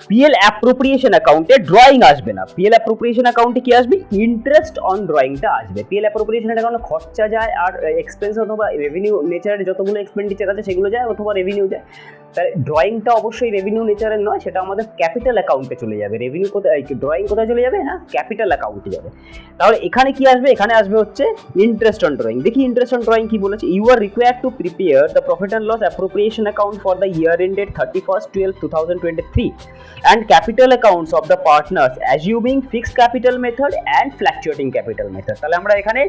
PL appropriation অ্যাকাউন্টে drawing আসবে না। পিএল অ্যাপ্রোপ্রিয়েশন অ্যাকাউন্টে কি আসবে? ইন্টারেস্ট অন ড্রয়িংটা আসবে। পিএল অ্যাপ্রোপ্রিয়েশন অ্যাকাউন্টে খরচা যায় আর এক্সপেন্স অথবা রেভিনিউ নেচারের যতগুলো এক্সপেন্ডিচার আছে সেগুলো যায় অথবা রেভিনিউ যায়। তাহলে ড্রয়িংটা অবশ্যই রেভিনিউ নেচারের নয়, সেটা আমাদের ক্যাপিটাল অ্যাকাউন্টে চলে যাবে। রেভিনিউ কোথায়, ড্রয়িং কোথায় চলে যাবে? হ্যাঁ, ক্যাপিটাল অ্যাকাউন্টে যাবে। তাহলে এখানে কি আসবে? এখানে আসবে হচ্ছে ইন্টারেস্ট অন ড্রয়িং। দেখি ইন্টারেস্ট অন ড্রয়িং কি বলেছে। You are required to prepare the profit and loss appropriation account for the year ended 31/12/2023 and capital accounts of the partners assuming fixed capital method and fluctuating capital method। তাহলে আমরা এখানে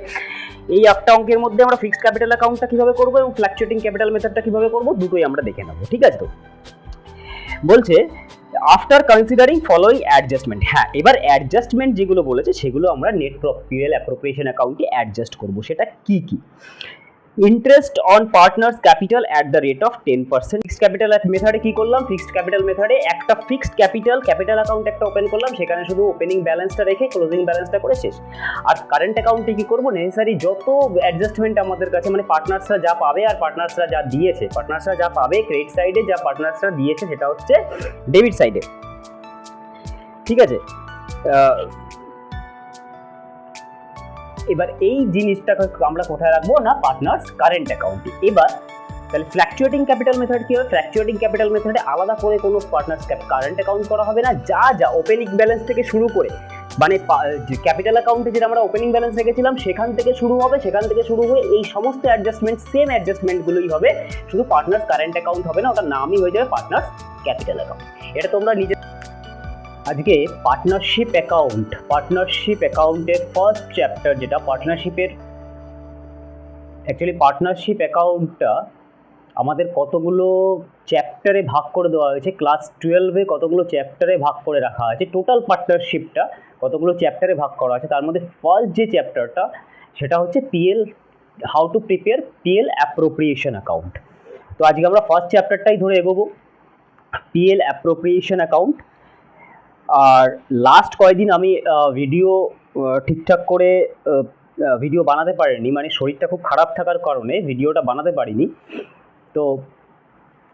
এই একটা অঙ্কের মধ্যে আমরা ফিক্সড ক্যাপিটাল অ্যাকাউন্টটা কিভাবে করব এবং ফ্ল্যাকচুয়েটিং ক্যাপিটাল মেথডটা কিভাবে করব দুটোই আমরা দেখে নেব। ঠিক আছে? তো বলছে আফটার কনসিডারিং ফলোইং অ্যাডজাস্টমেন্ট। হ্যাঁ, এবার অ্যাডজাস্টমেন্ট যেগুলো বলেছে সেগুলো আমরা নেট পিএল অ্যাপ্রোপ্রিয়েশন অ্যাকাউন্টে অ্যাডজাস্ট করব। সেটা কি কি? Interest on partners capital at the rate of 10%। Fixed capital মেথডে কি করলাম? ফিক্সড ক্যাপিটাল মেথডে একটা ফিক্সড ক্যাপিটাল অ্যাকাউন্ট একটা ওপেন করলাম, সেখানে শুধু ওপেনিং ব্যালেন্সটা রেখে ক্লোজিং ব্যালেন্সটা করে শেষ। আর কারেন্ট অ্যাকাউন্টে কি করবো? নেসেসারি যত অ্যাডজাস্টমেন্ট আমাদের কাছে, মানে পার্টনার্সরা যা পাবে আর পার্টনার্সরা যা দিয়েছে, পার্টনার্সরা যা পাবে ক্রেডিট সাইডে, যা পার্টনার্সরা দিয়েছে সেটা হচ্ছে ডেবিট সাইডে। ঠিক আছে? এবার এই জিনিসটা আমরা কোথায় রাখবো? না, পার্টনার্স কারেন্ট অ্যাকাউন্টে। এবার তাহলে ফ্ল্যাকচুয়েটিং ক্যাপিটাল মেথড কি হবে? ফ্ল্যাকচুয়েটিং ক্যাপিটাল মেথডে আলাদা করে কোনো পার্টনার্স কারেন্ট অ্যাকাউন্ট করা হবে না। যা যা ওপেনিং ব্যালেন্স থেকে শুরু করে, মানে ক্যাপিটাল অ্যাকাউন্টে যেটা আমরা ওপেনিং ব্যালেন্স রেখেছিলাম সেখান থেকে শুরু হবে, সেখান থেকে শুরু হয়ে এই সমস্ত অ্যাডজাস্টমেন্ট, সেম অ্যাডজাস্টমেন্টগুলোই হবে, শুধু পার্টনার্স কারেন্ট অ্যাকাউন্ট হবে না, ওটার নামই হয়ে যাবে পার্টনার্স ক্যাপিটাল অ্যাকাউন্ট। এটা তোমরা নিজে আজকে পার্টনারশিপ অ্যাকাউন্টের ফার্স্ট চ্যাপ্টার, যেটা পার্টনারশিপের, অ্যাকচুয়ালি পার্টনারশিপ অ্যাকাউন্টটা আমাদের কতগুলো চ্যাপ্টারে ভাগ করে দেওয়া হয়েছে। ক্লাস 12-এ কতগুলো চ্যাপ্টারে ভাগ করে রাখা আছে। টোটাল পার্টনারশিপটা কতগুলো চ্যাপ্টারে ভাগ করা আছে, তার মধ্যে ফার্স্ট যে চ্যাপ্টারটা সেটা হচ্ছে PL, how to prepare PL appropriation account. তো আজকে আমরা ফার্স্ট চ্যাপ্টারটাই ধরে এগোবো, পিএল অ্যাপ্রোপ্রিয়েশন অ্যাকাউন্ট। আর লাস্ট কয়েকদিন আমি ভিডিও ঠিকঠাক করে ভিডিও বানাতে পারিনি, মানে শরীরটা খুব খারাপ থাকার কারণে ভিডিওটা বানাতে পারিনি, তো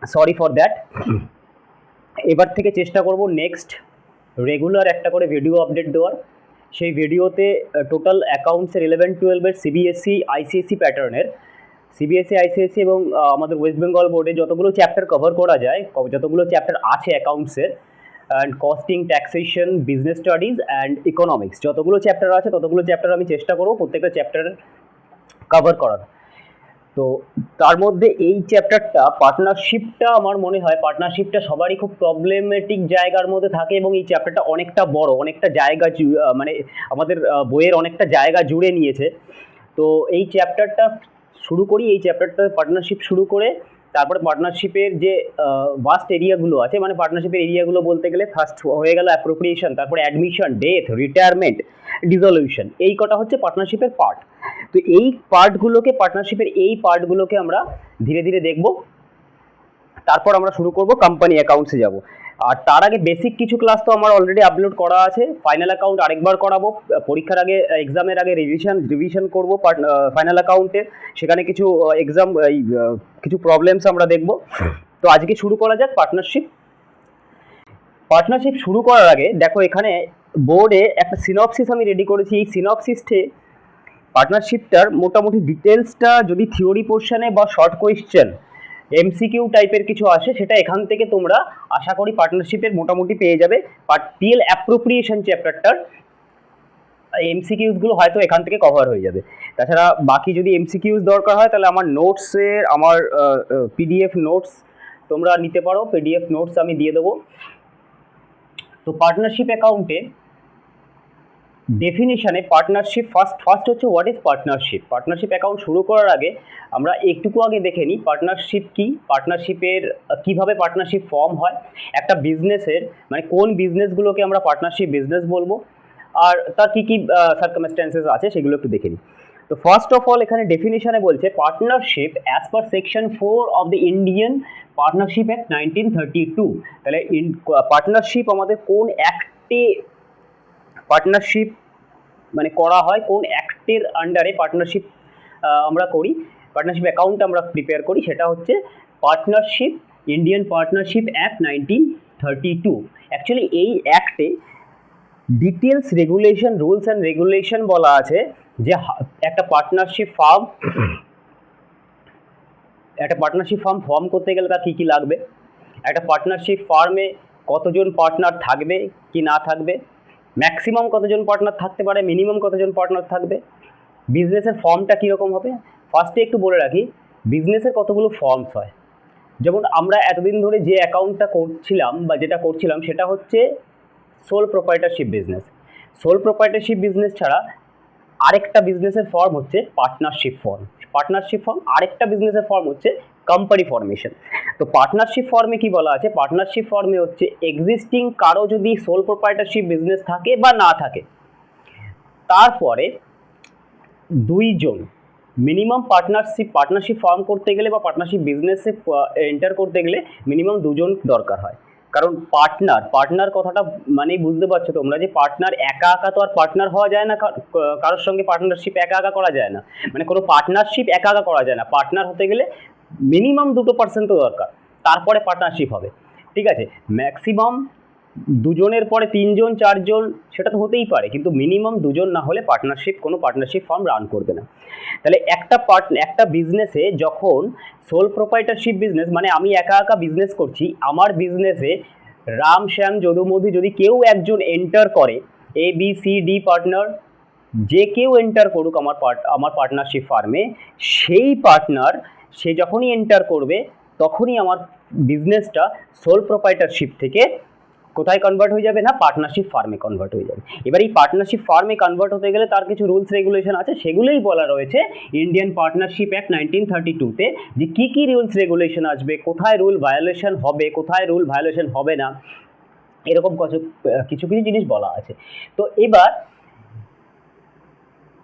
সরি ফর দ্যাট। এবার থেকে চেষ্টা করব নেক্সট রেগুলার একটা করে ভিডিও আপডেট দেওয়ার। সেই ভিডিওতে টোটাল অ্যাকাউন্টসের 11-12-এর সিবিএসসি আইসিএসসি প্যাটার্নের, সিবিএসসি আইসিএসসি এবং আমাদের ওয়েস্ট বেঙ্গল বোর্ডে যতগুলো চ্যাপ্টার কভার করা যায়, যতগুলো চ্যাপ্টার আছে অ্যাকাউন্টসের, and costing, taxation, business studies and economics, যতগুলো চ্যাপ্টার আছে ততগুলো চ্যাপ্টার আমি চেষ্টা করবো প্রত্যেকটা চ্যাপ্টার কভার করার। তো তার মধ্যে এই চ্যাপ্টারটা, পার্টনারশিপটা, আমার মনে হয় পার্টনারশিপটা সবারই খুব প্রবলেমেটিক জায়গার মধ্যে থাকে এবং এই চ্যাপ্টারটা অনেকটা বড়, অনেকটা জায়গা, মানে আমাদের বইয়ের অনেকটা জায়গা জুড়ে নিয়েছে। তো এই চ্যাপ্টারটা শুরু করি, এই চ্যাপ্টারটা পার্টনারশিপ শুরু করে তারপরে পার্টনারশিপের যে ভাস্ট এরিয়াগুলো আছে, মানে পার্টনারশিপের এরিয়াগুলো বলতে গেলে ফার্স্ট হয়ে গেল অ্যাপ্রোপ্রিয়েশন, তারপরে অ্যাডমিশন, ডেথ, রিটায়ারমেন্ট, ডিসলিউশন, এই কটা হচ্ছে পার্টনারশিপের পার্ট। তো এই পার্টগুলোকে, পার্টনারশিপের এই পার্টগুলোকে আমরা ধীরে ধীরে দেখব। তারপর আমরা শুরু করব কোম্পানি অ্যাকাউন্টসে যাব। আর তার আগে বেসিক কিছু ক্লাস তো আমার অলরেডি আপলোড করা আছে। ফাইনাল অ্যাকাউন্ট আরেকবার করাবো, পরীক্ষার আগে, এক্সামের আগে রিভিশন করবো ফাইনাল অ্যাকাউন্টে, সেখানে কিছু এক্সাম, কিছু প্রবলেমস আমরা দেখব। তো আজকে শুরু করা যাক পার্টনারশিপ শুরু করার আগে দেখো, এখানে বোর্ডে একটা সিনপসিস আমি রেডি করেছি। এই সিনপসিসে পার্টনারশিপটার মোটামুটি ডিটেলসটা, যদি থিওরি পোর্শনে বা শর্ট কোয়েশ্চেন, এমসিকিউ টাইপের কিছু আসে, সেটা এখান থেকে তোমরা আশা করি পার্টনারশিপের মোটামুটি পেয়ে যাবে। পিএল অ্যাপ্রোপ্রিয়েশন চ্যাপ্টারটার এমসিকিউসগুলো হয়তো এখান থেকে কভার হয়ে যাবে। তাছাড়া বাকি যদি এমসিকিউস দরকার হয় তাহলে আমার নোটসের, আমার পিডিএফ নোটস তোমরা নিতে পারো, পিডিএফ নোটস আমি দিয়ে দেবো। তো পার্টনারশিপ অ্যাকাউন্টে ডেফিনিশনে পার্টনারশিপ ফার্স্ট হচ্ছে what is partnership. Partnership account শুরু করার আগে আমরা একটুকু আগে দেখে নিই পার্টনারশিপ কি, পার্টনারশিপের কিভাবে পার্টনারশিপ ফর্ম হয়, একটা বিজনেসের, মানে কোন বিজনেসগুলোকে আমরা পার্টনারশিপ বিজনেস বলবো, আর তার কী কী সার্কামস্ট্যান্সেস আছে সেগুলো একটু দেখে নিই। তো ফার্স্ট অফ অল এখানে ডেফিনিশনে বলছে partnership as per section 4 of the Indian partnership act 1932। তাহলে পার্টনারশিপ আমাদের কোন অ্যাক্টে পার্টনারশিপ মানে করা হয়, কোন অ্যাক্টের আন্ডারে পার্টনারশিপ আমরা করি, পার্টনারশিপ অ্যাকাউন্ট আমরা প্রিপেয়ার করি, সেটা হচ্ছে partnership, Indian partnership act 1932। Actually এই অ্যাক্টে details regulation, rules and regulation বলা আছে যে একটা পার্টনারশিপ ফার্ম ফর্ম করতে গেলে তার কী কী লাগবে, একটা পার্টনারশিপ ফার্মে কতজন পার্টনার থাকবে কি না থাকবে, ম্যাক্সিমাম কতজন পার্টনার থাকতে পারে, মিনিমাম কতজন পার্টনার থাকবে, বিজনেসের ফর্মটা কীরকম হবে। ফার্স্টে একটু বলে রাখি, বিজনেসের কতগুলো ফর্মস হয়। যেমন আমরা এতদিন ধরে যে অ্যাকাউন্টটা করছিলাম বা যেটা করছিলাম সেটা হচ্ছে সোল প্রোপ্রাইটারশিপ বিজনেস। সোল প্রোপ্রাইটারশিপ বিজনেস ছাড়া আরেকটা বিজনেসের ফর্ম হচ্ছে পার্টনারশিপ ফর্ম। আরেকটা বিজনেসের ফর্ম হচ্ছে কোম্পানি ফর্মেশন। তো পার্টনারশিপ ফর্মে কি বলা আছে, পার্টনারশিপ ফর্মে হচ্ছে এক্সিস্টিং কারো যদি সোল প্রোপ্রাইটারশিপ বিজনেস থাকে বা না থাকে, তারপরে দুইজন মিনিমাম পার্টনারশিপ ফর্ম করতে গেলে বা পার্টনারশিপ বিজনেসে এন্টার করতে গেলে মিনিমাম দুজন দরকার হয়। কারণ পার্টনার কথাটা মানে বুঝতে পারছো তোমরা যে পার্টনার একা তো আর পার্টনার হওয়া যায় না, কারোর সঙ্গে পার্টনারশিপ একা করা যায় না, মানে কোনো পার্টনারশিপ একা করা যায় না। পার্টনার হতে গেলে মিনিমাম 2% তো দরকার, তারপরে পার্টনারশিপ হবে। ঠিক আছে, ম্যাক্সিমাম দুজনের পরে 3জন 4জন সেটা তো হতেই পারে, কিন্তু মিনিমাম দুজন না হলে কোনো পার্টনারশিপ ফার্ম রান করবে না। তাহলে একটা বিজনেসে যখন সোল প্রোপ্রাইটারশিপ বিজনেস মানে আমি একা বিজনেস করছি, আমার বিজনেসে রাম শ্যাম যদু মধু যদি কেউ একজন এন্টার করে, ABCD পার্টনার যে কেউ এন্টার করুক আমার পার্টনারশিপ ফার্মে, সেই পার্টনার সে যখনই এন্টার করবে তখনই আমার বিজনেসটা সোল প্রোপ্রাইটারশিপ থেকে কোথায় কনভার্ট হয়ে যাবে না, পার্টনারশিপ ফার্মে কনভার্ট হয়ে যাবে। এবার এই পার্টনারশিপ ফার্মে কনভার্ট হতে গেলে তার কিছু রুলস রেগুলেশন আছে, সেগুলোই বলা রয়েছে ইন্ডিয়ান পার্টনারশিপ অ্যাক্ট 1932-তে, যে কী কী রুলস রেগুলেশন আসবে, কোথায় রুল ভায়োলেশন হবে, কোথায় রুল ভায়োলেশন হবে না, এরকম কিছু জিনিস বলা আছে। তো এবার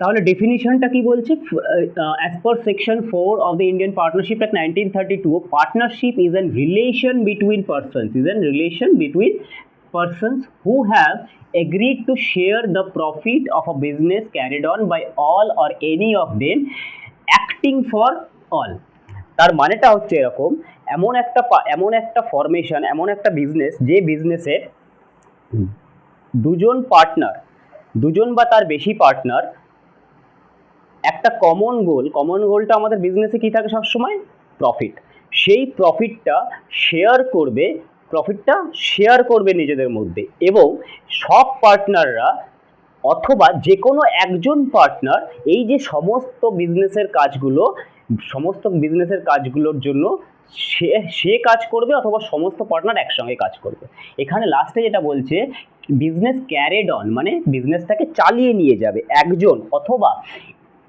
তাহলে ডেফিনিশনটা কি বলছে, as per section 4 of the Indian partnership act 1932, partnership is an relation between persons who have agreed to share the profit of a business carried on by all or any of them acting for all। তার মানেটা হচ্ছে এরকম, এমন একটা formation, এমন একটা business যে বিজনেসে দুজন বা তার বেশি পার্টনার একটা কমন গোলটা আমাদের বিজনেসে কি থাকে সবসময়, প্রফিট। সেই প্রফিটটা শেয়ার করবে নিজেদের মধ্যে, এবং সব পার্টনাররা অথবা যে কোনো একজন পার্টনার এই যে সমস্ত বিজনেসের কাজগুলোর জন্য সে কাজ করবে অথবা সমস্ত পার্টনার একসঙ্গে কাজ করবে। এখানে লাস্টে যেটা বলছে বিজনেস ক্যারিড অন, মানে বিজনেসটাকে চালিয়ে নিয়ে যাবে একজন অথবা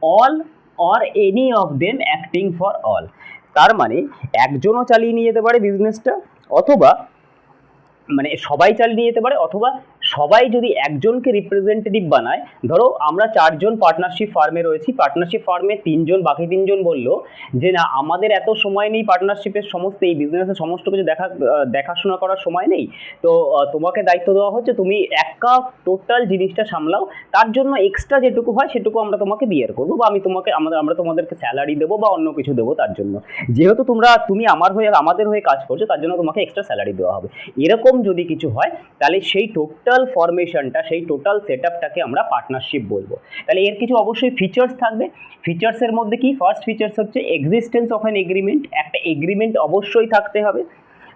all or any of them acting for all. তার মানে একজনও চালিয়ে নিয়ে যেতে পারে বিজনেসটা, অথবা মানে সবাই চালিয়ে নিয়ে যেতে পারে, অথবা সবাই যদি একজনকে রিপ্রেজেন্টেটিভ বানায়। ধরো আমরা 4জন পার্টনারশিপ ফার্মে রয়েছি, পার্টনারশিপ ফার্মে 3জন, বাকি 3জন বললো যে না আমাদের এত সময় নেই পার্টনারশিপের সমস্ত এই বিজনেসের সমস্ত কিছু দেখাশোনা করার সময় নেই, তো তোমাকে দায়িত্ব দেওয়া হচ্ছে তুমি একা টোটাল জিনিসটা সামলাও, তার জন্য এক্সট্রা যেটুকু হয় সেটুকু আমরা তোমাকে বিয়ার করবো, বা আমরা তোমাদেরকে স্যালারি দেবো বা অন্য কিছু দেবো, তার জন্য যেহেতু তুমি আমাদের হয়ে কাজ করছো তার জন্য তোমাকে এক্সট্রা স্যালারি দেওয়া হবে। এরকম যদি কিছু হয় তাহলে সেই টোটাল ফরমেশনটা, সেই টোটাল সেটআপটাকে আমরা পার্টনারশিপ বলবো। তাহলে এর কিছু অবশ্যই ফিচার্স থাকবে। ফিচার্সের মধ্যে কি, ফার্স্ট ফিচার্স হচ্ছে এক্সিস্টেন্স অফ অ্যান এগ্রিমেন্ট। একটা এগ্রিমেন্ট অবশ্যই থাকতে হবে,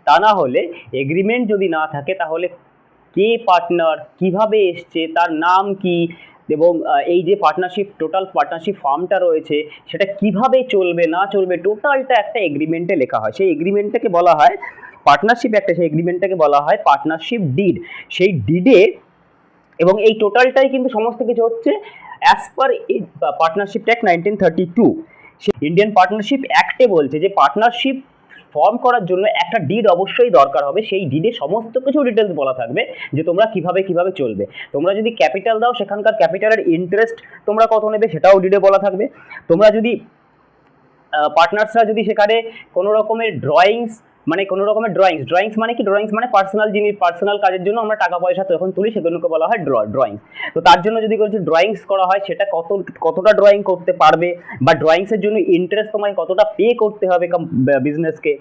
তা না হলে এগ্রিমেন্ট যদি না থাকে তাহলে কে পার্টনার, কিভাবে এসছে, তার নাম কি, এবং এই যে টোটাল পার্টনারশিপ ফার্মটা রয়েছে সেটা কিভাবে চলবে না চলবে, টোটালটা একটা এগ্রিমেন্টে লেখা হয়। সেই এগ্রিমেন্টটাকে বলা হয় পার্টনারশিপ একটা, সেই এগ্রিমেন্টটাকে বলা হয় পার্টনারশিপ ডিড। সেই ডিডে, এবং এই টোটালটাই কিন্তু সমস্ত কিছু হচ্ছে as per partnership act 1932। Indian partnership অ্যাক্টে বলছে যে পার্টনারশিপ ফর্ম করার জন্য একটা ডিড অবশ্যই দরকার হবে। সেই ডিডে সমস্ত কিছু ডিটেলস বলা থাকবে যে তোমরা কিভাবে চলবে। তোমরা যদি ক্যাপিটাল দাও সেখানকার ক্যাপিটালের ইন্টারেস্ট তোমরা কত নেবে সেটাও ডিডে বলা থাকবে। তোমরা যদি পার্টনার্সরা যদি সেখানে কোনো রকমের ড্রয়িংস মানে কি, ড্রয়িংস মানে পার্সোনাল কাজের জন্য আমরা টাকা পয়সা যখন তুলি সেগুলোকে বলা হয় ড্রয়িংস। তো তার জন্য যদি কিছু ড্রয়িংস করা হয় সেটা কতটা ড্রয়িং করতে পারবে, বা ড্রয়িংসের জন্য ইন্টারেস্ট তোমায় কতটা পে করতে হবে বিজনেসকে,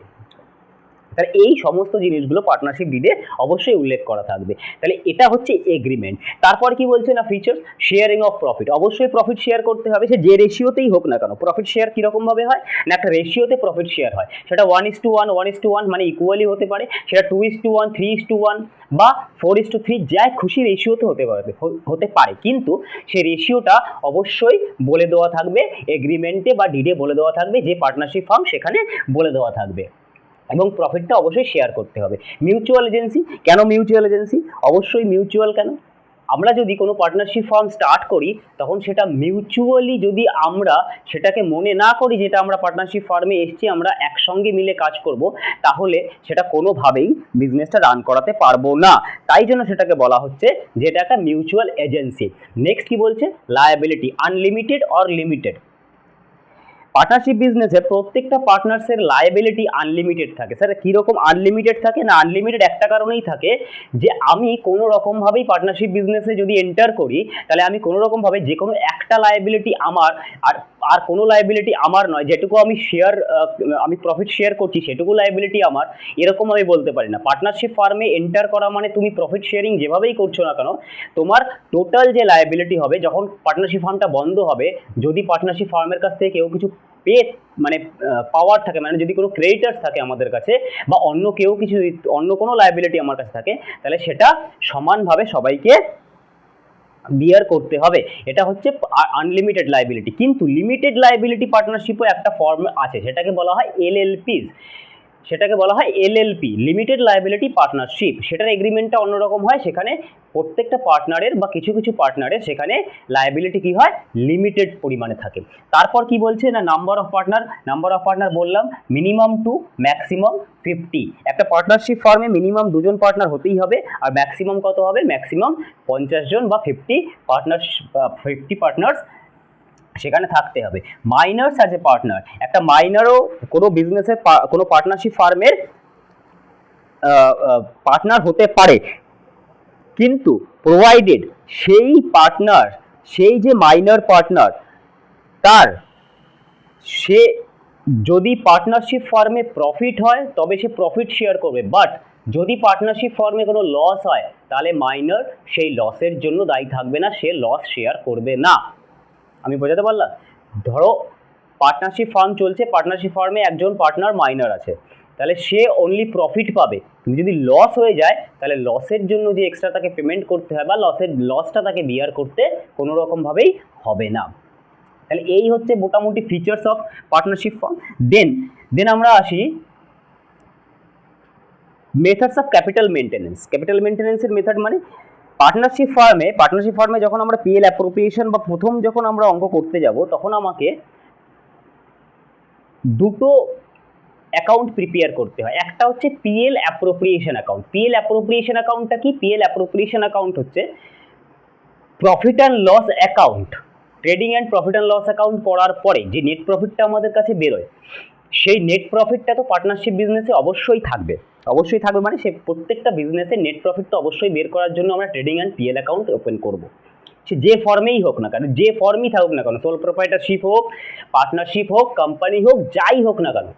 তাহলে এই সমস্ত জিনিসগুলো পার্টনারশিপ ডিডে অবশ্যই উল্লেখ করা থাকবে। তাহলে এটা হচ্ছে এগ্রিমেন্ট। তারপর কি বলছে না ফিচার্স, শেয়ারিং অফ প্রফিট। অবশ্যই প্রফিট শেয়ার করতে হবে, সে যে রেশিওতেই হোক না কেন। প্রফিট শেয়ার কীরকম ভাবে হয় না, একটা রেশিওতে প্রফিট শেয়ার হয়, সেটা 1:1 1:1 মানে ইকুয়ালি হতে পারে, সেটা 2:1 3:1 বা 4:3, যা খুশি রেশিওতে হতে পারে, কিন্তু সেই রেশিওটা অবশ্যই বলে দেওয়া থাকবে এগ্রিমেন্টে বা ডিডে বলে দেওয়া থাকবে, যে পার্টনারশিপ ফার্ম সেখানে বলে দেওয়া থাকবে। এবং প্রফিটটা অবশ্যই শেয়ার করতে হবে। মিউচুয়াল এজেন্সি, কেন মিউচুয়াল এজেন্সি? অবশ্যই মিউচুয়াল কেন, আমরা যদি কোনো পার্টনারশিপ ফার্ম স্টার্ট করি তখন সেটা মিউচুয়ালি যদি আমরা সেটাকে মনে না করি যেটা আমরা পার্টনারশিপ ফার্মে এসেছি আমরা একসঙ্গে মিলে কাজ করব, তাহলে সেটা কোনোভাবেই বিজনেসটা রান করাতে পারবো না। তাই জন্য সেটাকে বলা হচ্ছে যে এটা একটা মিউচুয়াল এজেন্সি। নেক্সট কি বলছে, liability, unlimited or limited. Partnership বিজনেসে প্রত্যেকটা পার্টনার্সের লায়াবিলিটি আনলিমিটেড থাকে। স্যার কীরকম আনলিমিটেড থাকে? না, আনলিমিটেড একটা কারণেই থাকে যে আমি কোনো রকমভাবেই পার্টনারশিপ বিজনেসে যদি এন্টার করি তাহলে আমি কোনো রকমভাবে যে কোনো একটা লায়াবিলিটি আমার আর কোনো লায়াবিলিটি আমার নয়, যেটুকু আমি প্রফিট শেয়ার করছি সেটুকু লায়াবিলিটি আমার, এরকম আমি বলতে পারি না। পার্টনারশিপ ফার্মে এন্টার করা মানে তুমি প্রফিট শেয়ারিং যেভাবেই করছো না কেন, তোমার টোটাল যে লায়াবিলিটি হবে যখন পার্টনারশিপ ফার্মটা বন্ধ হবে, যদি পার্টনারশিপ ফার্মের কাছ থেকে কেউ কিছু মানে পাওয়ার থাকে, মানে যদি কোনো ক্রেডিটার্স থাকে আমাদের কাছে বা অন্য কোনো লায়াবিলিটি আমার কাছে থাকে, তাহলে সেটা সমানভাবে সবাইকে বিয়ার করতে হবে। এটা হচ্ছে আনলিমিটেড লায়াবিলিটি। কিন্তু লিমিটেড লায়াবিলিটি পার্টনারশিপও একটা ফর্ম আছে, সেটাকে বলা হয় এলএলপিস। Limited liability partnership. সেটার এগ্রিমেন্টটা অন্যরকম হয়, সেখানে প্রত্যেকটা পার্টনারের বা কিছু কিছু পার্টনারের সেখানে লায়াবিলিটি কি হয়, লিমিটেড পরিমাণে থাকে। তারপর কি বলছে না, নাম্বার অফ পার্টনার বললাম মিনিমাম 2 ম্যাক্সিমাম 50। একটা পার্টনারশিপ ফার্মে মিনিমাম 2 জন পার্টনার হতেই হবে, আর ম্যাক্সিমাম কত হবে, ম্যাক্সিমাম 50 জন বা 50 পার্টনার্স সেখানে থাকতে হবে। মাইনার্স অ্যাজ এ পার্টনার, একটা মাইনারও কোনো বিজনেসের কোনো পার্টনারশিপ ফার্মের পার্টনার হতে পারে, কিন্তু প্রোভাইডেড সেই যে মাইনর পার্টনার সে যদি পার্টনারশিপ ফার্মে প্রফিট হয় তবে সে প্রফিট শেয়ার করবে, বাট যদি পার্টনারশিপ ফার্মে কোনো লস হয় তাহলে মাইনর সেই লসের জন্য দায়ী থাকবে না, সে লস শেয়ার করবে না। আমি বোঝাতে পারলাম? ধরো পার্টনারশিপ ফার্ম চলছে, পার্টনারশিপ ফার্মে একজন পার্টনার মাইনর আছে, তাহলে সে অনলি প্রফিট পাবে, কিন্তু যদি লস হয়ে যায় তাহলে লসের জন্য যে এক্সট্রা তাকে পেমেন্ট করতে হয় বা লসটা তাকে বিয়ার করতে কোনো রকমভাবেই হবে না। তাহলে এই হচ্ছে মোটামুটি ফিচার্স অফ পার্টনারশিপ ফার্ম। দেন আমরা আসি মেথডস অফ ক্যাপিটাল মেনটেন্যান্সের মেথড। মানে পার্টনারশিপ ফার্মে যখন আমরা পিএল অ্যাপ্রোপ্রিয়েশন বা প্রথম যখন আমরা অঙ্ক করতে যাব তখন আমাকে দুটো অ্যাকাউন্ট প্রিপেয়ার করতে হয়। একটা হচ্ছে PL appropriation account. PL appropriation অ্যাকাউন্টটা কি? পিএল অ্যাপ্রোপ্রিয়েশন অ্যাকাউন্ট হচ্ছে profit and loss account. Trading and profit and loss account করার পরে যে নেট প্রফিটটা আমাদের কাছে বেরোয়, সেই নেট প্রফিটটা তো পার্টনারশিপ বিজনেসে অবশ্যই থাকবে। মানে সে প্রত্যেকটা বিজনেসে নেট প্রফিট তো অবশ্যই বের করার জন্য আমরা trading and PL account open করব, সে যে ফর্মেই হোক না কেন, যে ফর্মই থাকুক না কেন, সোল প্রোপ্রাইটারশিপ হোক, পার্টনারশিপ হোক, কোম্পানি হোক, যাই হোক না কেন,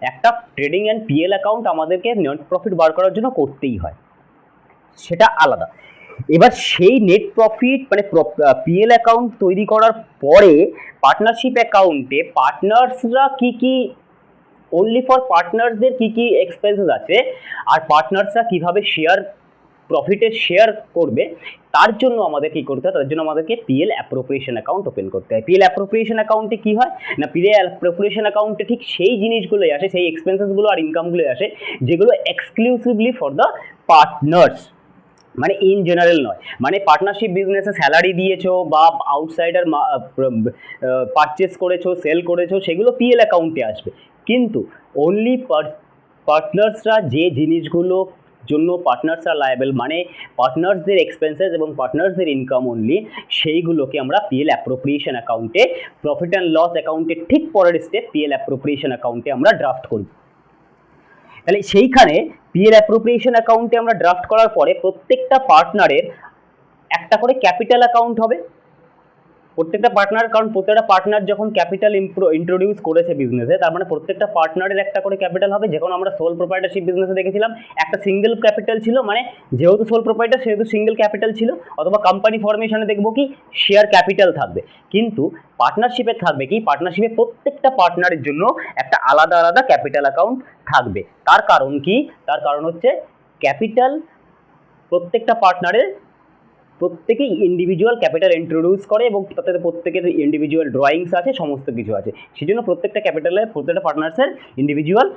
একটা ট্রেডিং অ্যান্ড পিএল অ্যাকাউন্ট আমাদেরকে নেট প্রফিট বার করার জন্য করতেই হয়, সেটা আলাদা। এবার সেই নেট প্রফিট মানে পিএল অ্যাকাউন্ট তৈরি করার পরে পার্টনারশিপ অ্যাকাউন্টে পার্টনার্সরা কি অনলি ফর পার্টনারসদের কি এক্সপেন্সেস আছে আর পার্টনার্সরা কিভাবে প্রফিটের শেয়ার করবে, তার জন্য আমাদের কি করতে হয়, তার জন্য আমাদেরকে পিএল অ্যাপ্রোপ্রিয়েশন অ্যাকাউন্ট ওপেন করতে হয়। পিএল অ্যাপ্রোপ্রিয়েশন অ্যাকাউন্টে কি হয় না, পিএল অ্যাপ্রোপ্রিয়েশন অ্যাকাউন্টে ঠিক সেই জিনিসগুলোই আসে, সেই এক্সপেন্সেসগুলো আর ইনকামগুলোই আসে যেগুলো এক্সক্লুসিভলি ফর দ্য পার্টনার্স, মানে ইন জেনারেল নয়। মানে পার্টনারশিপ বিজনেসে স্যালারি দিয়েছো বা আউটসাইডার পারচেস করেছো, সেল করেছো, সেগুলো পিএল অ্যাকাউন্টে আসবে, কিন্তু অনলি পার্টনার্সরা যে জিনিসগুলো জন্য পার্টনার্সরা লায়েবল, মানে পার্টনার্সদের এক্সপেন্সেস এবং পার্টনার্সদের ইনকাম অনলি, সেইগুলোকে আমরা পিএল অ্যাপ্রোপ্রিয়েশন অ্যাকাউন্টে, প্রফিট অ্যান্ড লস অ্যাকাউন্টে ঠিক পরের স্টেপ পিএল অ্যাপ্রোপ্রিয়েশন অ্যাকাউন্টে আমরা ড্রাফট করি। তাহলে সেইখানে পিএল অ্যাপ্রোপ্রিয়েশন অ্যাকাউন্টে আমরা ড্রাফট করার পরে প্রত্যেকটা পার্টনারের একটা করে ক্যাপিটাল অ্যাকাউন্ট হবে, প্রত্যেকটা পার্টনার, কারণ প্রত্যেকটা পার্টনার যখন ক্যাপিটাল ইন্ট্রোডিউস করেছে বিজনেসে, তার মানে প্রত্যেকটা পার্টনারের একটা করে ক্যাপিটাল হবে। যখন আমরা সোল প্রোপ্রাইটারশিপ বিজনেসে দেখেছিলাম একটা সিঙ্গেল ক্যাপিটাল ছিল, মানে যেহেতু সোল প্রোপ্রাইটার সেহেতু সিঙ্গেল ক্যাপিটাল ছিল, অথবা কোম্পানি ফরমেশনে দেখবো কি শেয়ার ক্যাপিটাল থাকবে। কিন্তু পার্টনারশিপে থাকবে কি, পার্টনারশিপে প্রত্যেকটা পার্টনারের জন্য একটা আলাদা আলাদা ক্যাপিটাল অ্যাকাউন্ট থাকবে। তার কারণ কি, তার কারণ হচ্ছে ক্যাপিটাল প্রত্যেকটা পার্টনারের প্রত্যেকেই ইন্ডিভিজুয়াল ক্যাপিটাল ইন্ট্রোডিউস করে এবং তাতে প্রত্যেকের ইন্ডিভিজুয়াল ড্রয়িংস আছে, সমস্ত কিছু আছে। সেই জন্য প্রত্যেকটা ক্যাপিটালের প্রত্যেকটা পার্টনার্সের ইন্ডিভিজুয়াল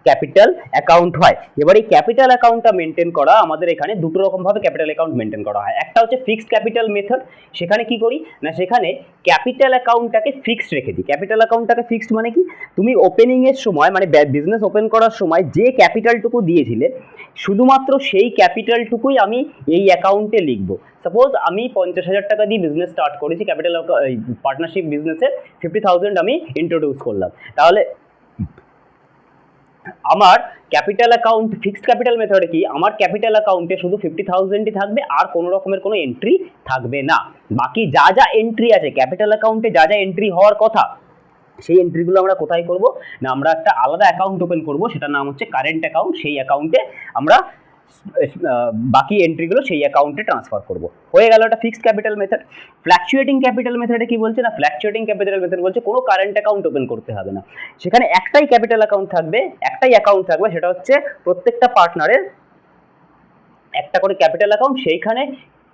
ক্যাপিটাল অ্যাকাউন্ট হয়। এবার এই ক্যাপিটাল অ্যাকাউন্টটা মেনটেন করা আমাদের এখানে দুটো রকমভাবে ক্যাপিটাল অ্যাকাউন্ট মেনটেন করা হয়। একটা হচ্ছে ফিক্সড ক্যাপিটাল মেথড, সেখানে কি করি না, সেখানে ক্যাপিটাল অ্যাকাউন্টটাকে ফিক্সড রেখে দিই। ক্যাপিটাল অ্যাকাউন্টটাকে ফিক্সড মানে কি, তুমি ওপেনিংয়ের সময় মানে বিজনেস ওপেন করার সময় যে ক্যাপিটালটুকু দিয়েছিলে শুধুমাত্র সেই ক্যাপিটালটুকুই আমি এই অ্যাকাউন্টে লিখবো। সাপোজ আমি 50,000 টাকা দিয়ে বিজনেস স্টার্ট করেছি, ক্যাপিটাল পার্টনারশিপ বিজনেসের 50,000 আমি ইন্ট্রোডিউস করলাম, তাহলে আমার ক্যাপিটাল অ্যাকাউন্ট ফিক্সড ক্যাপিটাল মেথডে কি, আমার ক্যাপিটাল অ্যাকাউন্টে শুধু 50,000ই থাকবে, আর কোনো রকমের কোনো এন্ট্রি থাকবে না। বাকি যা যা এন্ট্রি আছে ক্যাপিটাল অ্যাকাউন্টে, যা যা এন্ট্রি হওয়ার কথা, সেই এন্ট্রিগুলো আমরা কোথায় করব না, আমরা একটা আলাদা অ্যাকাউন্ট ওপেন করব, সেটার নাম হচ্ছে কারেন্ট অ্যাকাউন্ট। সেই অ্যাকাউন্টে আমরা বাকি এন্ট্রিগুলো সেই অ্যাকাউন্টে ট্রান্সফার করব। হয়ে গেল একটা fixed capital method. Fluctuating capital মেথডে কি বলছে না, ফ্ল্যাকচুয়েটিং ক্যাপিটাল মেথড বলছে কোনো কারেন্ট অ্যাকাউন্ট ওপেন করতে হবে না, সেখানে একটাই ক্যাপিটাল অ্যাকাউন্ট থাকবে, একটাই অ্যাকাউন্ট থাকবে, সেটা হচ্ছে প্রত্যেকটা পার্টনারের একটা করে ক্যাপিটাল অ্যাকাউন্ট। সেইখানে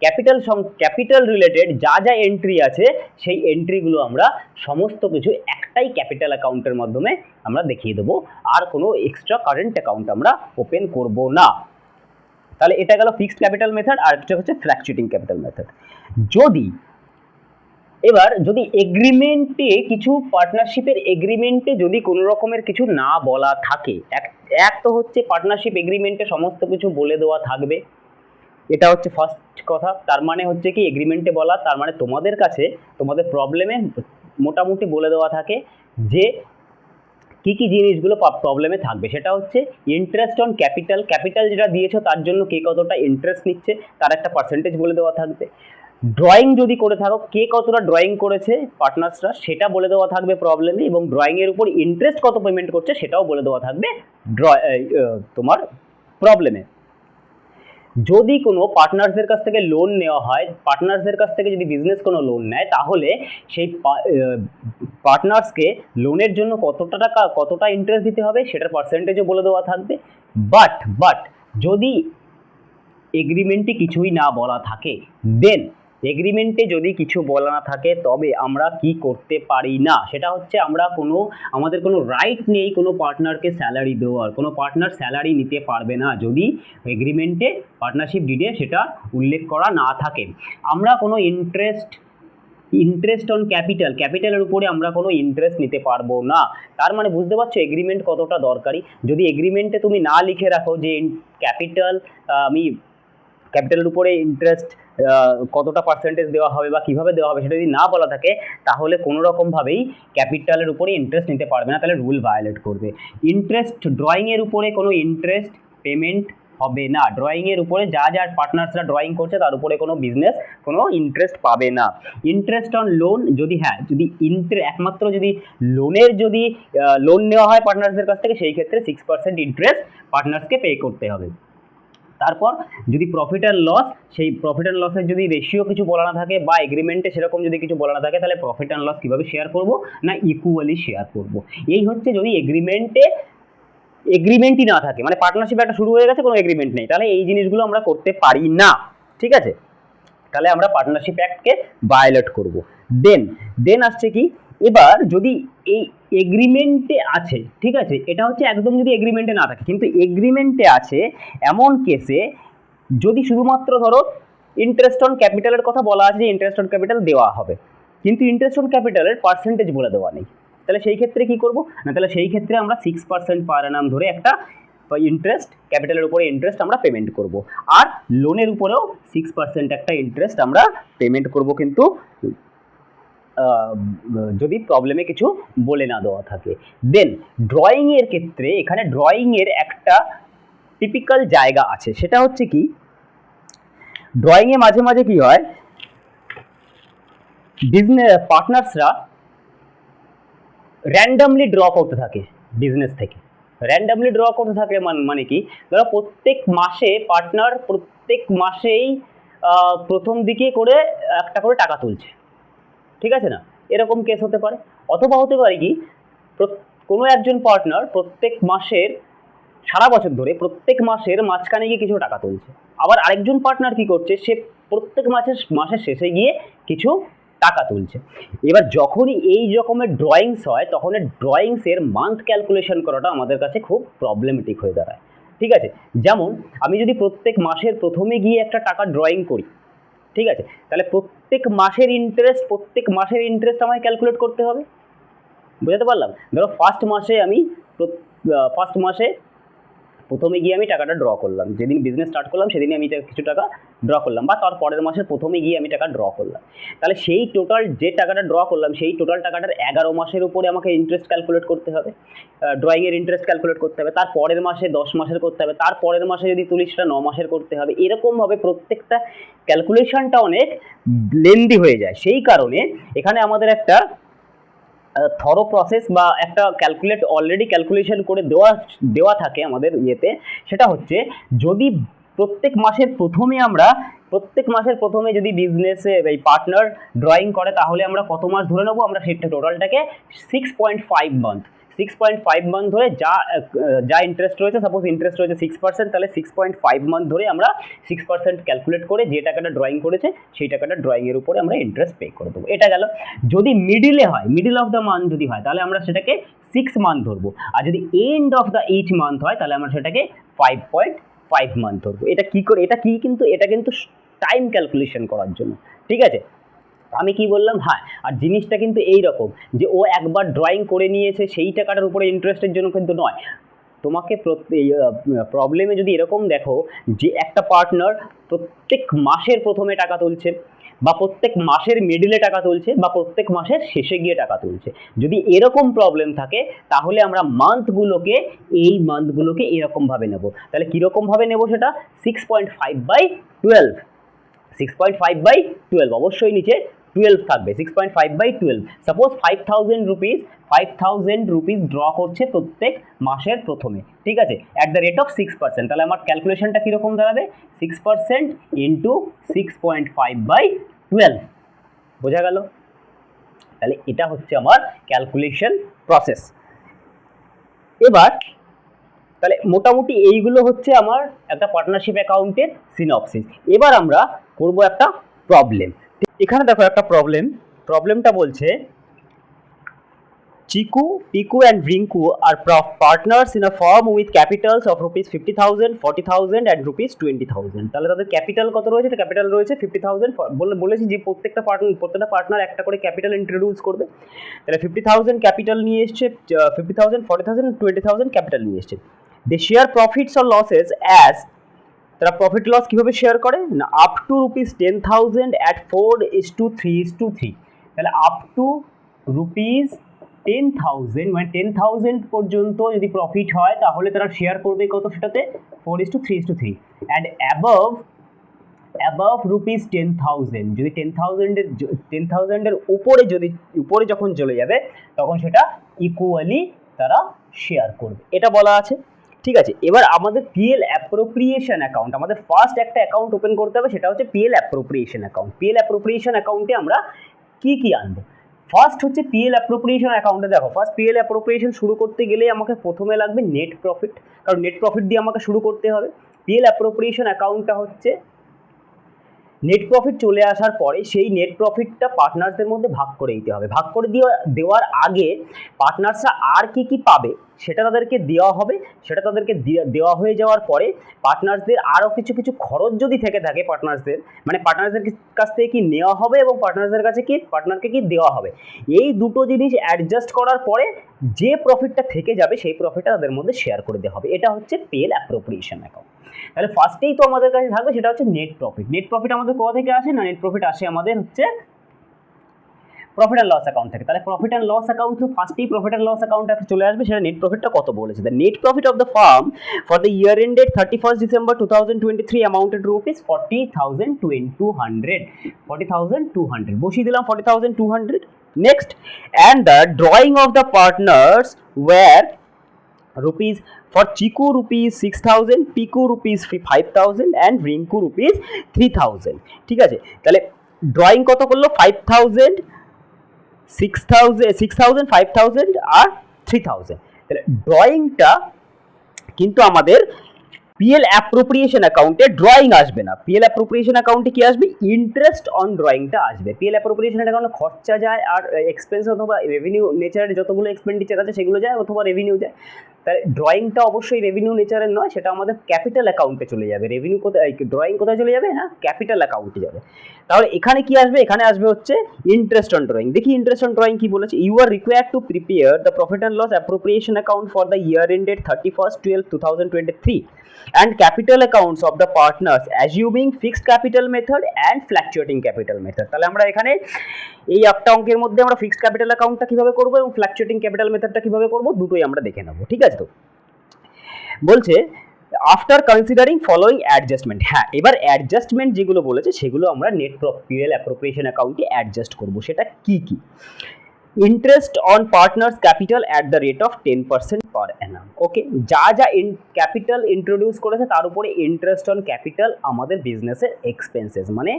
ক্যাপিটাল রিলেটেড যা যা এন্ট্রি আছে সেই এন্ট্রিগুলো আমরা সমস্ত কিছু একটাই ক্যাপিটাল অ্যাকাউন্টের মাধ্যমে আমরা দেখিয়ে দেবো, আর কোনো এক্সট্রা কারেন্ট অ্যাকাউন্ট আমরা ওপেন করব না। তাহলে এটা গেল ফিক্সড ক্যাপিটাল মেথড, আর একটা হচ্ছে ফ্ল্যাকচুয়েটিং ক্যাপিটাল মেথড। যদি এগ্রিমেন্টে কিছু পার্টনারশিপের এগ্রিমেন্টে যদি কোনো রকমের কিছু না বলা থাকে, এক তো হচ্ছে পার্টনারশিপ এগ্রিমেন্টে সমস্ত কিছু বলে দেওয়া থাকবে, এটা হচ্ছে ফার্স্ট কথা। তার মানে হচ্ছে কি এগ্রিমেন্টে বলা, তার মানে তোমাদের কাছে তোমাদের প্রবলেমে মোটামুটি বলে দেওয়া থাকে যে কি কি জিনিসগুলো প্রবলেমে থাকবে। সেটা হচ্ছে ইন্টারেস্ট অন ক্যাপিটাল যেটা দিয়েছো তার জন্য কে কতটা ইন্টারেস্ট নিচ্ছে তার একটা পার্সেন্টেজ বলে দেওয়া থাকবে। ড্রয়িং যদি করে থাকো, কে কতটা ড্রয়িং করেছে পার্টনার্সরা সেটা বলে দেওয়া থাকবে প্রবলেমে, এবং ড্রয়িংয়ের উপর ইন্টারেস্ট কত পেমেন্ট করছে সেটাও বলে দেওয়া থাকবে তোমার প্রবলেমে। যদি কোনো পার্টনার্সদের কাছ থেকে লোন নেওয়া হয়, পার্টনার্সদের কাছ থেকে যদি বিজনেস কোনো লোন নেয়, তাহলে সেই পার্টনার্সকে লোনের জন্য কতটা ইন্টারেস্ট দিতে হবে সেটার পার্সেন্টেজও বলে দেওয়া থাকবে। বাট যদি এগ্রিমেন্টে কিছুই না বলা থাকে, দেন এগ্রিমেন্টে যদি কিছু বলা না থাকে তবে আমরা কি করতে পারি না, সেটা হচ্ছে আমাদের কোনো রাইট নেই কোনো পার্টনারকে স্যালারি দেওয়ার। কোনো পার্টনার স্যালারি নিতে পারবে না যদি এগ্রিমেন্টে পার্টনারশিপ ডিডে সেটা উল্লেখ করা না থাকে। আমরা কোনো ইন্টারেস্ট অন ক্যাপিটালের উপরে আমরা কোনো ইন্টারেস্ট নিতে পারবো না। তার মানে বুঝতে পারছো এগ্রিমেন্ট কতটা দরকারি। যদি এগ্রিমেন্টে তুমি না লিখে রাখো যে ক্যাপিটালের উপরে ইন্টারেস্ট কতটা পার্সেন্টেজ দেওয়া হবে বা কিভাবে দেওয়া হবে সেটা যদি না বলা থাকে, তাহলে কোনো রকমভাবেই ক্যাপিটালের উপরে ইন্টারেস্ট নিতে পারবে না, তাহলে রুল ভায়োলেট করবে। ড্রয়িংয়ের উপরে কোনো ইন্টারেস্ট পেমেন্ট হবে না। ড্রয়িংয়ের উপরে যা পার্টনার্সরা ড্রয়িং করছে তার উপরে কোনো বিজনেস কোনো ইন্টারেস্ট পাবে না। ইন্টারেস্ট অন লোন, যদি একমাত্র যদি লোন নেওয়া হয় পার্টনার্সদের কাছ থেকে, সেই ক্ষেত্রে 6% ইন্টারেস্ট পার্টনার্সকে পে করতে হবে। তারপর যদি প্রফিট অ্যান্ড লস, সেই প্রফিট অ্যান্ড লসের যদি রেশিও কিছু বলা না থাকে বা এগ্রিমেন্টে সেরকম যদি কিছু বলা না থাকে, তাহলে প্রফিট অ্যান্ড লস কীভাবে শেয়ার করব না ইকুয়ালি শেয়ার করব। এই হচ্ছে যদি এগ্রিমেন্টই না থাকে, মানে পার্টনারশিপ একটা শুরু হয়ে গেছে কোনো এগ্রিমেন্ট নেই, তাহলে এই জিনিসগুলো আমরা করতে পারি না। ঠিক আছে, তাহলে আমরা পার্টনারশিপ অ্যাক্টকে ভায়োলেট করব। দেন আসছে কি, এবার যদি এই এগ্রিমেন্টে আছে, ঠিক আছে, এটা হচ্ছে একদম যদি এগ্রিমেন্টে না থাকে, কিন্তু এগ্রিমেন্টে আছে এমন কেসে যদি শুধুমাত্র ধরো ইন্টারেস্ট অন ক্যাপিটালের কথা বলা আছে যে ইন্টারেস্ট অন ক্যাপিটাল দেওয়া হবে, কিন্তু ইন্টারেস্ট অন ক্যাপিটালের পার্সেন্টেজ বলে দেওয়া নেই, তাহলে সেই ক্ষেত্রে কি করব না, তাহলে সেই ক্ষেত্রে আমরা 6% পার অ্যানাম ধরে একটা ইন্টারেস্ট, ক্যাপিটালের উপরে ইন্টারেস্ট আমরা পেমেন্ট করব, আর লোনের উপরেও 6% একটা ইন্টারেস্ট আমরা পেমেন্ট করব, কিন্তু যদি প্রবলেমে কিছু বলে না দেওয়া থাকে। দেন ড্রয়িংয়ের ক্ষেত্রে, এখানে ড্রয়িংয়ের একটা টিপিক্যাল জায়গা আছে, সেটা হচ্ছে কি ড্রয়িংয়ে মাঝে মাঝে কি হয়, বিজনেস পার্টনার্সরা র্যান্ডামলি ড্র করতে থাকে বিজনেস থেকে। র্যান্ডামলি ড্র করতে থাকে মানে কি, ধরো প্রত্যেক মাসে পার্টনার প্রত্যেক মাসেই প্রথম দিকে করে একটা করে টাকা তুলছে, ঠিক আছে না, এরকম কেস হতে পারে। অথবা হতে পারে কি, কোনো একজন পার্টনার প্রত্যেক মাসের সারা বছর ধরে প্রত্যেক মাসের মাঝখানে গিয়ে কিছু টাকা তুলছে। আবার আরেকজন পার্টনার কি করছে, সে প্রত্যেক মাসের শেষে গিয়ে কিছু টাকা তুলছে। এবার যখনই এই রকমের ড্রয়িংস হয় তখন ড্রয়িংসের মান্থ ক্যালকুলেশন করাটা আমাদের কাছে খুব প্রবলেমেটিক হয়ে দাঁড়ায়, ঠিক আছে। যেমন আমি যদি প্রত্যেক মাসের প্রথমে গিয়ে একটা টাকা ড্রয়িং করি, ঠিক আছে, তাহলে প্রত্যেক মাসের ইন্টারেস্ট আমায় ক্যালকুলেট করতে হবে। বুঝতে পারলাম? ধরো ফার্স্ট মাসে প্রথমে গিয়ে আমি টাকাটা ড্র করলাম, যেদিন বিজনেস স্টার্ট করলাম সেদিনই আমি কিছু টাকা ড্র করলাম, বা তার পরের মাসের প্রথমে গিয়ে আমি টাকা ড্র করলাম। তাহলে সেই টোটাল যে টাকাটা ড্র করলাম সেই টোটাল টাকাটার 11 মাসের উপরে আমাকে ইন্টারেস্ট ক্যালকুলেট করতে হবে, ড্রয়িংয়ের ইন্টারেস্ট ক্যালকুলেট করতে হবে। তার পরের মাসে 10 মাসের করতে হবে, তার পরের মাসে যদি তুলি সেটা 9 মাসের করতে হবে। এরকমভাবে প্রত্যেকটা ক্যালকুলেশনটা অনেক লেন্দি হয়ে যায়। সেই কারণে এখানে আমাদের একটা থরো প্রসেস বা একটা অলরেডি ক্যালকুলেশন করে দেওয়া থাকে আমাদের ইয়েতে। সেটা হচ্ছে, যদি প্রত্যেক মাসের প্রথমে যদি বিজনেসে এই পার্টনার ড্রয়িং করে, তাহলে আমরা কত মাস ধরে নেবো, আমরা সেটা টোটালটাকে 6.5 মান্থ ধরে যা ইন্টারেস্ট রয়েছে, সাপোজ ইন্টারেস্ট রয়েছে 6%, তাহলে 6.5 মান্থ ধরে আমরা 6% ক্যালকুলেট করে যে টাকাটা ড্রয়িং করেছে সেই টাকাটা ড্রয়িংয়ের উপরে আমরা ইন্টারেস্ট পে করে দেবো। এটা গেল। যদি মিডিল অফ দ্য মান্থ যদি হয়, তাহলে আমরা সেটাকে 6 মান্থ ধরবো। আর যদি end of the each month হয়, তাহলে আমরা সেটাকে 5.5 মান্থ ধরবো। এটা কিন্তু টাইম ক্যালকুলেশন করার জন্য, ঠিক আছে। আমি কি বললাম, হ্যাঁ, আর জিনিসটা কিন্তু এই রকম যে ও একবার ড্রয়িং করে নিয়েছে সেই টাকাটার উপরে ইন্টারেস্টের জন্য কিন্তু নয়। তোমাকে প্রবলেমে যদি এরকম দেখো যে একটা পার্টনার প্রত্যেক মাসের প্রথমে টাকা তুলছে, বা প্রত্যেক মাসের মিডলে টাকা তুলছে, বা প্রত্যেক মাসের শেষে গিয়ে টাকা তুলছে, যদি এরকম প্রবলেম থাকে তাহলে আমরা মান্থগুলোকে এরকমভাবে নেব। তাহলে কীরকমভাবে নেব সেটা 6.5/12, 6.5/12, অবশ্যই নিচে 12 থাকবে, 6.5/12। সাপোজ 5,000 রুপিস ড্র করছে প্রত্যেক মাসের প্রথমে, ঠিক আছে, অ্যাট দ্য রেট অফ 6%। তাহলে আমার ক্যালকুলেশনটা কীরকম দাঁড়াবে, 6% ইন্টু 6.5/12। বোঝা গেল? তাহলে এটা হচ্ছে আমার ক্যালকুলেশন প্রসেস। এবার তাহলে মোটামুটি এইগুলো হচ্ছে আমার একটা পার্টনারশিপ অ্যাকাউন্টের সিনপসিস। এবার আমরা করব একটা প্রবলেম। এখানে দেখো একটা প্রবলেমটা বলছে, চিকু, Piku and Rinku are partners in a firm with capitals of rupees 50,000, 40,000 and rupees 20,000. তাহলে তাদের ক্যাপিটাল কত রয়েছে? এটা ক্যাপিটাল রয়েছে 50,000। বলেছি যে প্রত্যেকটা পার্টনার একটা করে ক্যাপিটাল ইন্ট্রোডিউস করবে। তাহলে 50,000 ক্যাপিটাল নিয়ে এসছে, 50,000, 40,000, 20,000 ক্যাপিটাল নিয়ে এসছে। They share profits or losses as, তারা প্রফিট লস কীভাবে শেয়ার করে না, আপ টু রুপিস 10,000 at 4:3:3। তাহলে আপ টু রুপিস 10,000 মানে 10,000 পর্যন্ত যদি প্রফিট হয় তাহলে তারা শেয়ার করবে কত, সেটাতে 4:3:3। অ্যান্ড অ্যাবভ রুপিস 10,000, যদি 10,000-এর উপরে যখন চলে যাবে তখন সেটা ইকুয়ালি তারা শেয়ার করবে, এটা বলা আছে, ঠিক আছে। এবার আমাদের পিএল অ্যাপ্রোপ্রিয়েশন অ্যাকাউন্ট, আমাদের ফার্স্ট একটা অ্যাকাউন্ট ওপেন করতে হবে, সেটা হচ্ছে PL appropriation account. PL appropriation অ্যাকাউন্টে আমরা কি আনবো? ফার্স্ট হচ্ছে পিএল অ্যাপ্রোপ্রিয়েশন অ্যাকাউন্টে দেখো, ফার্স্ট পিএল অ্যাপ্রোপ্রিয়েশন শুরু করতে গেলে আমাকে প্রথমে লাগবে নেট প্রফিট, কারণ নেট প্রফিট দিয়ে আমাকে শুরু করতে হবে। পিএল অ্যাপ্রোপ্রিয়েশন অ্যাকাউন্টটা হচ্ছে নেট প্রফিট চলে আসার পরে সেই নেট প্রফিটটা পার্টনারসদের মধ্যে ভাগ করে দিতে হবে। ভাগ করে দেওয়ার আগে পার্টনার্সরা আর কি পাবে সেটা তাদেরকে দেওয়া হবে। সেটা তাদেরকে দেওয়া হয়ে যাওয়ার পরে পার্টনার্সদের আরও কিছু খরচ যদি থেকে থাকে পার্টনার্সদের কাছ থেকে কি নেওয়া হবে এবং পার্টনারকে কি দেওয়া হবে, এই দুটো জিনিস অ্যাডজাস্ট করার পরে যে প্রফিটটা থেকে যাবে সেই প্রফিটটা তাদের মধ্যে শেয়ার করে দেওয়া হবে। এটা হচ্ছে পিএল অ্যাপ্রোপ্রিয়েশন অ্যাকাউন্ট। তাহলে ফার্স্টেই তো আমাদের কাছে থাকবে সেটা হচ্ছে নেট প্রফিট। নেট প্রফিট আমাদের কোথা থেকে আসে না, নেট প্রফিট আসে আমাদের হচ্ছে প্রফিট অ্যান্ড লস অ্যাকাউন্ট থেকে। তাহলে প্রফিট অ্যান্ড লস অ্যাকাউন্ট তো ফার্স্টেই প্রফিট অ্যান্ড লস অ্যাকাউন্ট একটা চলে আসবে, সেটা নেট প্রফিটটা কত বলেছে। The net profit of the firm for the year ended 31st December 2023 amounted rupees 40,200 40,200 বসিয়ে দিলাম 40,200। Next, and the drawing of the partners were rupees for Chiku rupees 6,000, Piku rupees 5,000 and Rinku rupees 3,000। ঠিক আছে, তাহলে drawing কত করলো 5,000, 6,000, 5,000 আর 3,000। তাহলে ড্রয়িংটা কিন্তু আমাদের পিএল অ্যাপ্রোপ্রিয়েশন অ্যাকাউন্টে ড্রয়িং আসবে না, পিএল অ্যাপ্রোপ্রিয়েশন অ্যাকাউন্টে কি আসবে, ইন্টারেস্ট অন ড্রয়িংটা আসবে। পিএল অ্যাপ্রোপ্রিয়েশন অ্যাকাউন্টে খরচা যায় আর এক্সপেন্স অথবা রেভিনিউ নেচারের যতগুলো এক্সপেন্ডিচার আছে সেগুলো যায় অথবা রেভিনিউ যায়। তাই ড্রয়িংটা অবশ্যই রেভিনিউ নেচারের নয়, সেটা আমাদের ক্যাপিটাল অ্যাকাউন্টে চলে যাবে। রেভিনিউ কোথায়, ড্রয়িং কোথায় চলে যাবে, হ্যাঁ ক্যাপিটাল অ্যাকাউন্টে যাবে। তাহলে এখানে কি আসবে, এখানে আসবে হচ্ছে ইন্টারেস্ট অন ড্রয়িং। দেখি ইন্টারেস্ট অন ড্রয়িং কি বলেছে, you are required to prepare the profit and loss appropriation account for the year ended 31st 12 2023 and capital accounts of the partners assuming fixed capital method and fluctuating capital method। তাহলে আমরা এখানে এই একটা অঙ্কের মধ্যে আমরা ফিক্সড ক্যাপিটাল অ্যাকাউন্টটা কিভাবে করব এবং ফ্ল্যাকচুয়েটিং ক্যাপিটাল মেথডটা কিভাবে করব দুটোই আমরা দেখে নেব। ঠিক আছে, তো বলছে আফটার কনসিডারিং ফলোইং অ্যাডজাস্টমেন্ট। হ্যাঁ, এবার অ্যাডজাস্টমেন্ট যেগুলো বলেছে সেগুলো আমরা নেট পিএল অ্যাপ্রোপ্রিয়েশন অ্যাকাউন্টে অ্যাডজাস্ট করব। সেটা কি কি, interest on partners capital at the rate of 10% per annum. ওকে, যা যা ক্যাপিটাল ইন্ট্রোডিউস করেছে তার উপরে ইন্টারেস্ট অন ক্যাপিটাল আমাদের বিজনেসের এক্সপেন্সেস মানে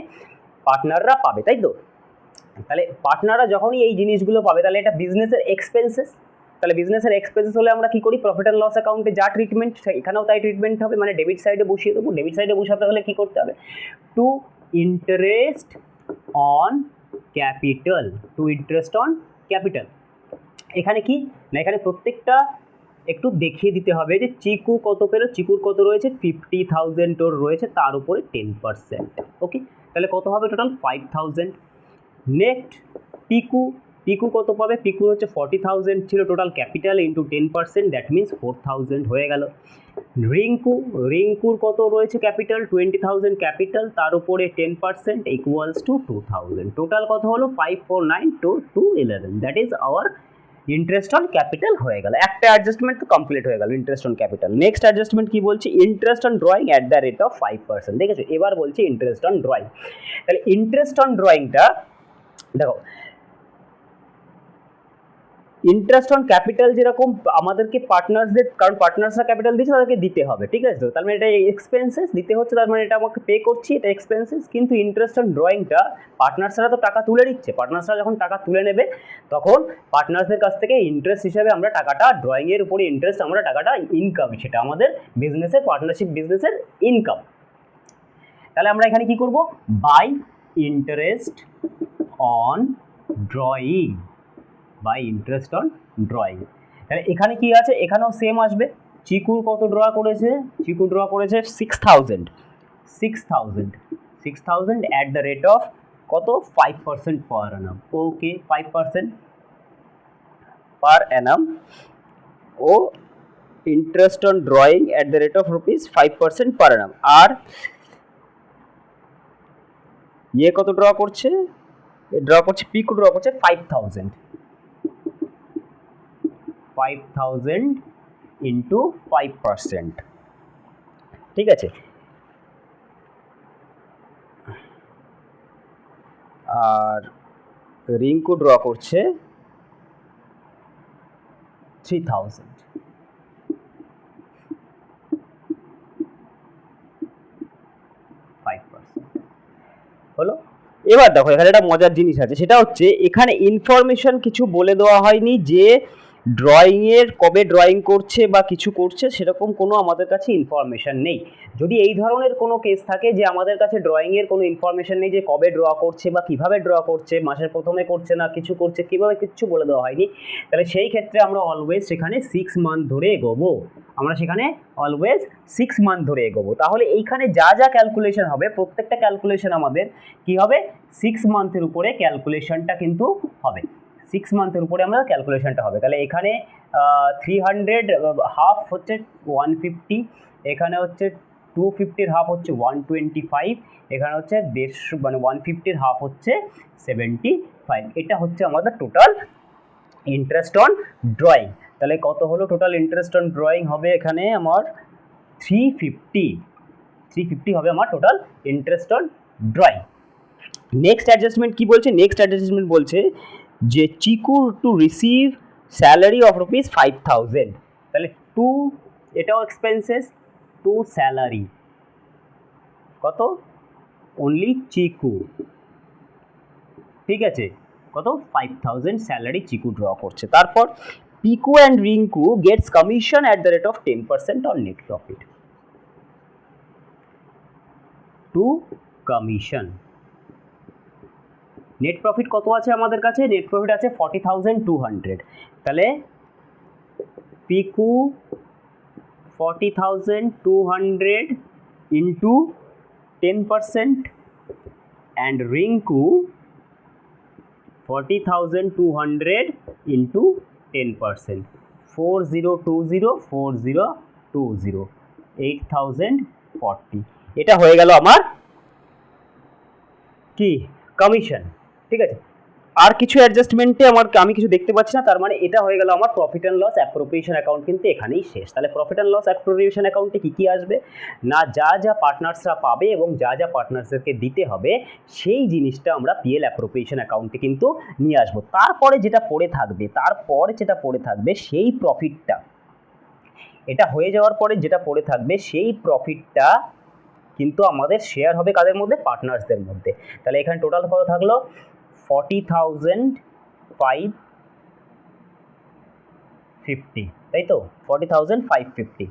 পার্টনাররা পাবে, তাই তো। তাহলে পার্টনাররা যখনই এই জিনিসগুলো পাবে তাহলে এটা বিজনেসের এক্সপেন্সেস। তাহলে বিজনেসের এক্সপেন্সেস হলে আমরা কি করি, প্রফিট অ্যান্ড লস অ্যাকাউন্টে যা ট্রিটমেন্ট এখানেও তাই ট্রিটমেন্ট হবে, মানে ডেবিট সাইডে বসিয়ে দেবো। ডেবিট সাইডে বসাতে হলে কি করতে হবে, to interest on capital, to interest on capital. এখানে কি না, এখানে প্রত্যেকটা একটু দেখিয়ে দিতে হবে যে চিকু কত পেলো, চিকুর কত রয়েছে 50,000 ওর রয়েছে, তার উপরে 10%। ওকে, তাহলে কত হবে টোটাল 5,000। নেক্সট পিকু, পিকু কত পাবে, পিকুর হচ্ছে 40,000 ছিল total capital into 10%, that means 4,000 হয়ে গেল। রিঙ্কু, রিঙ্কুর কত রয়েছে ক্যাপিটাল 20,000 ক্যাপিটাল, তার উপরে 10% ইকুয়ালস টু 2,000। টোটাল কত হলো 549 to 211, that is our interest on capital হয়ে গেল। একটা অ্যাডজাস্টমেন্ট তো কমপ্লিট হয়ে গেল interest on capital. Next adjustment কি বলছে, interest on drawing at the rate of 5%। দেখেছো, এবার বলছি ইন্টারেস্ট অন ড্রয়িং। তাহলে ইন্টারেস্ট অন ড্রয়িংটা দেখো, ইন্টারেস্ট অন ক্যাপিটাল যেরকম আমাদেরকে পার্টনার্সদের, কারণ পার্টনার্সরা ক্যাপিটাল দিচ্ছে তাদেরকে দিতে হবে, ঠিক আছে, তো তার মানে এটা এক্সপেন্সেস দিতে হচ্ছে, তার মানে এটা আমাকে পে করছি, এটা এক্সপেন্সেস। কিন্তু ইন্টারেস্ট অন ড্রয়িংটা পার্টনার্সরা তো টাকা তুলে নিচ্ছে, পার্টনার্সরা যখন টাকা তুলে নেবে তখন পার্টনার্সদের কাছ থেকে ইন্টারেস্ট হিসেবে আমরা টাকাটা, ড্রয়িংয়ের উপরে ইন্টারেস্ট আমরা টাকাটা ইনকাম, সেটা আমাদের বিজনেসের, পার্টনারশিপ বিজনেসের ইনকাম। তাহলে আমরা এখানে কি করব, by interest on drawing, by interest on drawing. তাহলে এখানে কি আছে, এখানেও সেম আসবে। চিকুর কত ড্র করেছে, চিকু ড্র করেছে 6,000, 6,000 অ্যাট দ্য রেট অফ কত 5% per annum. Okay, 5% per annum ও interest on drawing at the rate of rupees 5% per annum. আর ইয়ে কত ড্র করছে, ড্র করছে পিকু ড্র করছে 5,000 ইন্টু 5%। ঠিক আছে, আর রিঙ্কু ড্র করছে 3,000। হলো। এবার দেখো এখানে একটা মজার জিনিস আছে, সেটা হচ্ছে এখানে ইনফরমেশন কিছু বলে দেওয়া হয়নি যে ড্রয়িংয়ের কবে ড্রয়িং করছে বা কিছু করছে, সেরকম কোনো আমাদের কাছে ইনফরমেশন নেই। যদি এই ধরনের কোনো কেস থাকে যে আমাদের কাছে ড্রয়িংয়ের কোনো ইনফরমেশন নেই যে কবে ড্র করছে বা কিভাবে ড্র করছে, মাসের প্রথমে করছে না কিছু করছে, কীভাবে কিচ্ছু বলে দেওয়া হয়নি, তাহলে সেই ক্ষেত্রে আমরা অলওয়েজ সেখানে 6 মান্থ ধরে এগোবো, আমরা সেখানে অলওয়েজ 6 মান্থ ধরে এগোবো। তাহলে এইখানে যা যা ক্যালকুলেশন হবে প্রত্যেকটা ক্যালকুলেশন আমাদের কি হবে, 6 মান্থের উপরে ক্যালকুলেশনটা কিন্তু হবে, 6 মান্থের উপরে আমরা ক্যালকুলেশনটা হবে। তাহলে এখানে 300 হাফ হচ্ছে 150, এখানে হচ্ছে 250-র হাফ হচ্ছে 125, এখানে হচ্ছে 150 মানে 150-র হাফ হচ্ছে 75। 5, এটা হচ্ছে আমাদের টোটাল ইন্টারেস্ট অন ড্রয়িং। তাহলে কত হলো টোটাল ইন্টারেস্ট অন ড্রয়িং? হবে এখানে আমার 350 হবে আমার total interest on drawing. Next adjustment কি বলছে? নেক্সট অ্যাডজাস্টমেন্ট বলছে যে Chiku to receive salary of rupees 5000। তাহলে টু, এটাও এক্সপেন্সেস, টু স্যালারি কত? অনলি চিকু, ঠিক আছে, কত? 5000 স্যালারি চিকু ড্র করছে। তারপর Piku and Rinku gets commission at the rate of 10% on net profit. To commission. Net profit কত আছে আমাদের কাছে? নেট প্রফিট আছে 40,200। তাহলে Piku 40,200 into 10% and Rinku 40,200 into 10%, 4020 8040। এটা হয়ে গেল আমার কি কমিশন, ঠিক আছে। আর কিছু অ্যাডজাস্টমেন্টে আমি কিছু দেখতে পাচ্ছি না, তার মানে এটা হয়ে গেল আমার profit and loss appropriation account কিন্তু এখানেই শেষ। তাহলে প্রফিট অ্যান্ড লস অ্যাপ্রোপ্রিয়েশন অ্যাকাউন্টে কী কী আসবে না, যা যা পার্টনার্সরা পাবে এবং যা যা পার্টনার্সদেরকে দিতে হবে সেই জিনিসটা আমরা পিএল অ্যাপ্রোপ্রিয়েশন অ্যাকাউন্টে কিন্তু নিয়ে আসবো। তারপরে যেটা পড়ে থাকবে সেই প্রফিটটা, এটা হয়ে যাওয়ার পরে যেটা পড়ে থাকবে সেই প্রফিটটা কিন্তু আমাদের শেয়ার হবে কাদের মধ্যে? পার্টনার্সদের মধ্যে। তাহলে এখানে টোটাল কত থাকলো? 40,550, তাই তো? 40,550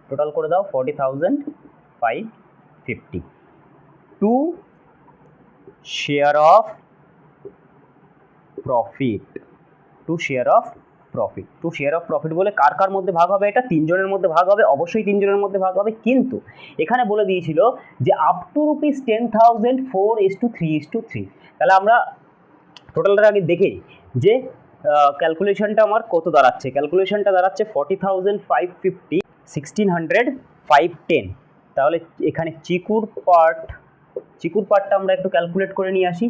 টোটাল করে দাও, 40,550 to share of profit. To share of profit বলে কার কার মধ্যে ভাগ হবে? এটা তিনজনের মধ্যে ভাগ হবে, অবশ্যই তিনজনের মধ্যে ভাগ হবে, কিন্তু এখানে বলে দিয়েছিল যে আপ টু রুপিস 10,000 4:3:3। তাহলে আমরা টোটালটা আগে দেখে যে ক্যালকুলেশনটা আমার কত দাঁড়াচ্ছে। ক্যালকুলেশনটা দাঁড়াচ্ছে 40,550 1600 510। তাহলে এখানে চিকুর পার্টটা আমরা একটু ক্যালকুলেট করে নিয়ে আসি।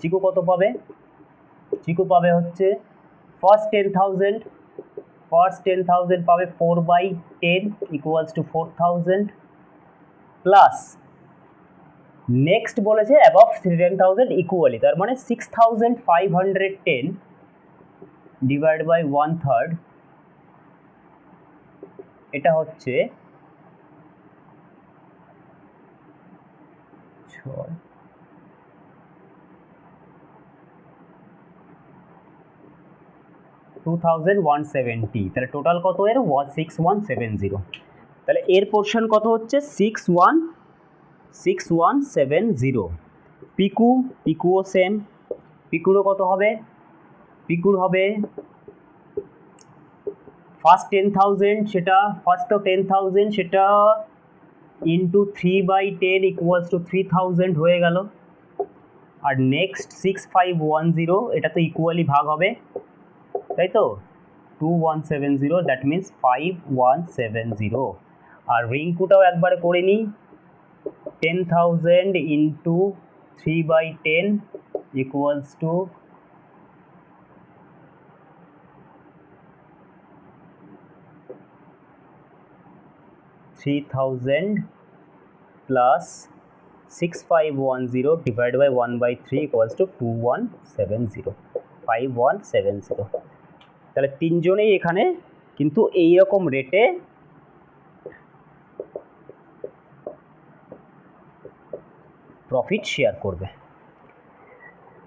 চিকু কত পাবে? চিকু পাবে হচ্ছে ফার্স্ট 10,000 পাবে 4/10 ইকুয়ালস টু 4,000 প্লাস নেক্সট বলেছে অ্যাবভ 10,000 ইকুয়ালি, তার মানে 6,510 ডিভাইড বাই 1/3, এটা হচ্ছে 2,170। তাহলে টোটাল কত এর? 6170। তাহলে এর পোর্শন কত হচ্ছে? 6170। পিকুও সেম, পিকুরও কত হবে? পিকুর হবে ফার্স্ট 10,000 সেটা ইন্টু 3/10 ইকুয়ালস টু 3,000 হয়ে গেল। আর নেক্সট 6510, এটা তো ইকুয়ালি ভাগ হবে, তাই তো? 2170, দ্যাট মিনস 5170। আর রিঙ্কুটাও একবারে করে নিই, 10,000 into 3/10 equals to 3,000 plus 6510 divide by 1/3 equals to 5170। তাহলে তিনজনেই এখানে কিন্তু এইরকম রেটে প্রফিট শেয়ার করবে।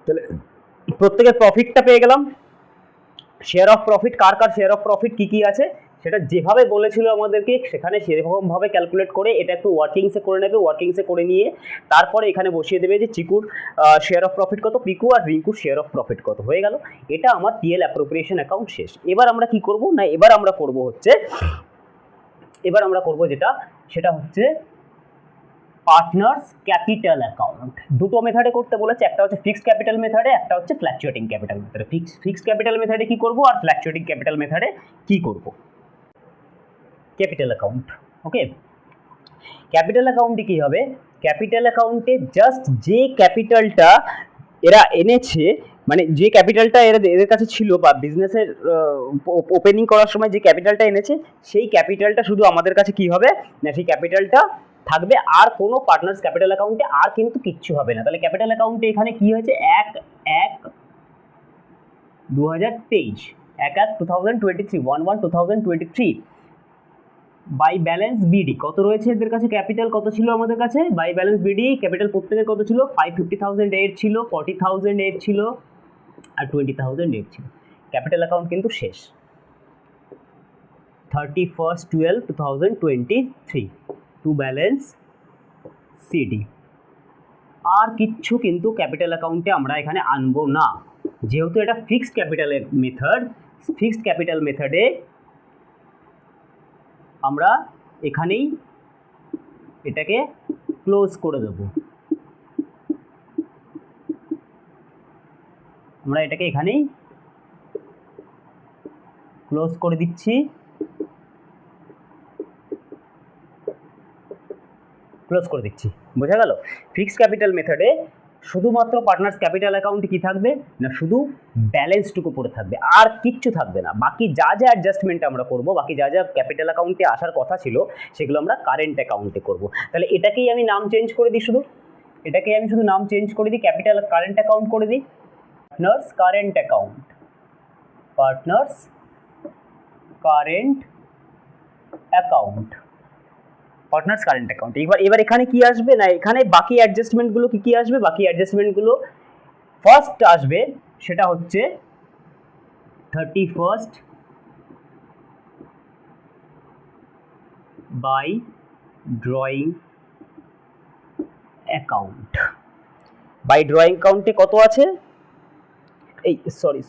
তাহলে প্রত্যেকের প্রফিটটা পেয়ে গেলাম। শেয়ার অফ প্রফিট, কার কার শেয়ার অফ প্রফিট কী কী আছে সেটা যেভাবে বলেছিল আমাদেরকে সেখানে সেরকমভাবে ক্যালকুলেট করে এটা একটু ওয়ার্কিংসে করে নেবে। ওয়ার্কিংসে করে নিয়ে তারপরে এখানে বসিয়ে দেবে যে চিকুর শেয়ার অফ প্রফিট কত, পিকু আর রিঙ্কুর শেয়ার অফ প্রফিট কত। হয়ে গেল, এটা আমার পিএল অ্যাপ্রোপ্রিয়েশন অ্যাকাউন্ট শেষ। এবার আমরা কি করব না, এবার আমরা করব যেটা সেটা হচ্ছে পার্টনার্স ক্যাপিটাল অ্যাকাউন্ট। দুটো মেথডে করতে বলেছে, একটা হচ্ছে ফিক্সড ক্যাপিটাল মেথডে, একটা হচ্ছে ফ্ল্যাকচুয়েটিং ক্যাপিটাল মেথডে। ফিক্সড ক্যাপিটাল মেথডে কি করব আর ফ্ল্যাকচুয়েটিং ক্যাপিটাল মেথডে কি করব? ক্যাপিটাল অ্যাকাউন্ট, ওকে। ক্যাপিটাল অ্যাকাউন্টে কি হবে? ক্যাপিটাল অ্যাকাউন্টে জাস্ট যে ক্যাপিটালটা এরা এনেছে, মানে যে ক্যাপিটালটা এদের কাছে ছিল বা বিজনেসের ওপেনিং করার সময় যে ক্যাপিটালটা এনেছে, সেই ক্যাপিটালটা শুধু আমাদের কাছে কি হবে না, সেই ক্যাপিটালটা থাকবে, আর কোনো পার্টনার্স ক্যাপিটাল অ্যাকাউন্টে আর কিন্তু কিচ্ছু হবে না। তাহলে ক্যাপিটাল অ্যাকাউন্টে এখানে কি হয়েছে, 1/1/2023, 1/1/2023, 1/1/2023 বাই ব্যালেন্স বিডি কত রয়েছে এদের কাছে, ক্যাপিটাল কত ছিল আমাদের কাছে, বাই ব্যালেন্স বিডি ক্যাপিটাল প্রত্যেকের কত ছিল, 550,008 ছিল, 40,008 ছিল, আর 20,008 ছিল। ক্যাপিটাল অ্যাকাউন্ট কিন্তু শেষ 31/12/2023 টু ব্যালেন্স সিডি। আর কিচ্ছু কিন্তু ক্যাপিটাল অ্যাকাউন্টে আমরা এখানে আনবো না, যেহেতু এটা ফিক্সড ক্যাপিটালের মেথড। ফিক্সড ক্যাপিটাল মেথডে আমরা এখানেই এটাকে ক্লোজ করে দেব। আমরা এটাকে এখানেই ক্লোজ করে দিচ্ছি, ক্লোজ করে দিচ্ছি। বোঝা গেল? ফিক্সড ক্যাপিটাল মেথডে শুধুমাত্র পার্টনার্স ক্যাপিটাল অ্যাকাউন্টে কি থাকবে না, শুধু ব্যালেন্সটুকু পড়ে থাকবে, আর কিচ্ছু থাকবে না। বাকি যা যা অ্যাডজাস্টমেন্ট আমরা করব, বাকি যা যা ক্যাপিটাল অ্যাকাউন্টে আসার কথা ছিল, সেগুলো আমরা কারেন্ট অ্যাকাউন্টে করব। তাহলে এটাকেই আমি নাম চেঞ্জ করে দিই, এটাকেই আমি শুধু নাম চেঞ্জ করে দিই, ক্যাপিটাল কারেন্ট অ্যাকাউন্ট করে দিই, partners current account, partners current account, partners current account. এবার এখানে কি আসবে না, এখানে বাকি অ্যাডজাস্টমেন্টগুলো কি আসবে, বাকি অ্যাডজাস্টমেন্টগুলো ফার্স্ট আসবে, সেটা হচ্ছে 31st by drawing account. By drawing অ্যাকাউন্টে কত আছে, এই সরি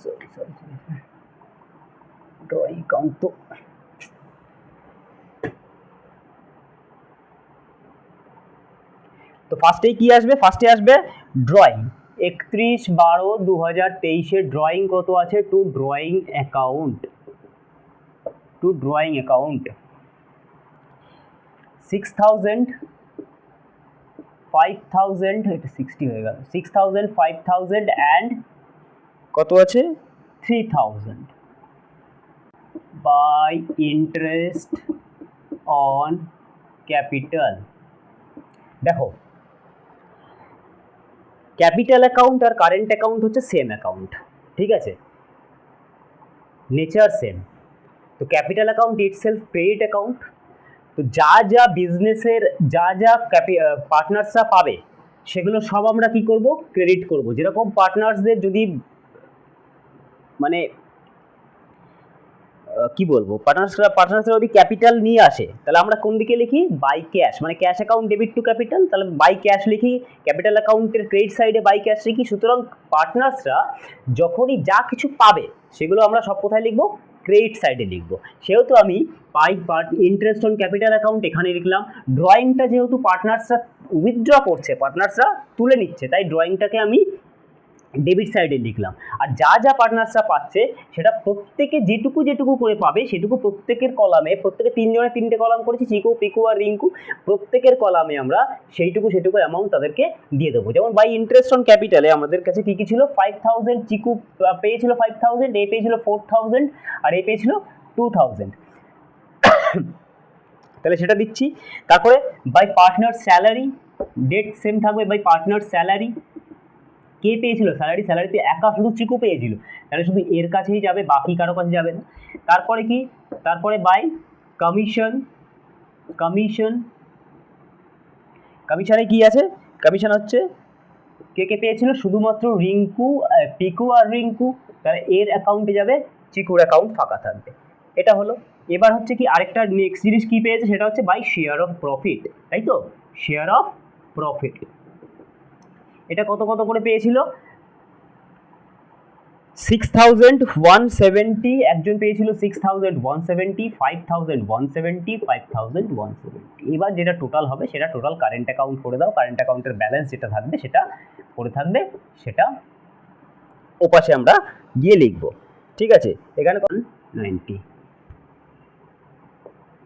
ড্রয়িং অ্যাকাউন্ট তো ফার্স্টেই কি আসবে, ফার্স্টে আসবে ড্রয়িং, 31/12/2023 ড্রয়িং কত আছে, to drawing account, to drawing account 6,000 5,000, এটা 60 হয়ে গেল, 6,000 5,000 অ্যান্ড কত আছে 3,000 বাই ইন্টারেস্ট অন ক্যাপিটাল। দেখো, ক্যাপিটাল অ্যাকাউন্ট আর কারেন্ট অ্যাকাউন্ট হচ্ছে সেম অ্যাকাউন্ট, ঠিক আছে, নেচার সেম। তো capital account itself credit account. তো যা যা বিজনেসের যা যা পার্টনার্সরা পাবে, সেগুলো সব আমরা কি করব, ক্রেডিট করব। যেরকম পার্টনার্সদের যদি মানে কি বলবো, পার্টনার্সরা যদি ক্যাপিটাল নিয়ে আসে, তাহলে আমরা কোন দিকে লিখি, বাই ক্যাশ, মানে cash account debit two capital, তাহলে বাই ক্যাশ লিখি, ক্যাপিটাল অ্যাকাউন্টের ক্রেডিট সাইডে বাই ক্যাশ লিখি। সুতরাং পার্টনার্সরা যখনই যা কিছু পাবে, সেগুলো আমরা সব কোথায় লিখবো, ক্রেডিট সাইডে লিখবো। সেহেতু আমি ইন্টারেস্ট অন ক্যাপিটাল অ্যাকাউন্ট এখানে লিখলাম। ড্রয়িংটা যেহেতু পার্টনার্সরা উইথড্র করছে, পার্টনার্সরা তুলে নিচ্ছে, তাই ড্রয়িংটাকে আমি ডেবিট সাইডে লিখলাম। আর যা যা পার্টনার্সরা পাচ্ছে, সেটা প্রত্যেকে যেটুকু যেটুকু করে পাবে, সেটুকু প্রত্যেকের কলামে, প্রত্যেকে 3 জনের 3টে কলাম করেছি, চিকু পিকু আর রিঙ্কু, প্রত্যেকের কলামে আমরা সেইটুকু অ্যামাউন্ট তাদেরকে দিয়ে দেবো। যেমন বাই ইন্টারেস্ট অন ক্যাপিটালে আমাদের কাছে কী কী ছিল, 5,000, চিকু পেয়েছিল 5,000, এ পেয়েছিল 4,000, আর এ পেয়েছিল 2,000। তাহলে সেটা দিচ্ছি। তারপরে by partner salary, date same থাকবে, বাই পার্টনার স্যালারি, কে পেয়েছিল স্যালারিতে একা শুধু চিকু পেয়েছিল, তাহলে শুধু এর কাছেই যাবে, বাকি কারো কাছে যাবে না। তারপরে কি, তারপরে বাই কমিশনে কি আছে, কমিশন হচ্ছে কে কে পেয়েছিল, শুধুমাত্র রিঙ্কু, পিকু আর রিঙ্কু, তাহলে এর অ্যাকাউন্টে যাবে, চিকুর অ্যাকাউন্ট ফাঁকা থাকবে। এটা হলো। এবার হচ্ছে কি, আরেকটা নেক্সট জিনিস কি পেয়েছে, সেটা হচ্ছে বাই শেয়ার অফ প্রফিট, তাই তো, শেয়ার অফ প্রফিট। এটা কত কত করে পেয়েছিল, 6,170, একজন পেয়েছিল 6,170, 5,170, 5,170। এবার যেটা টোটাল হবে, সেটা টোটাল কারেন্ট অ্যাকাউন্ট করে দাও, কারেন্ট অ্যাকাউন্টের ব্যালেন্স যেটা থাকবে সেটা পড়ে থাকবে, সেটা ওপাশে আমরা গিয়ে লিখবো, ঠিক আছে। এখানে 90।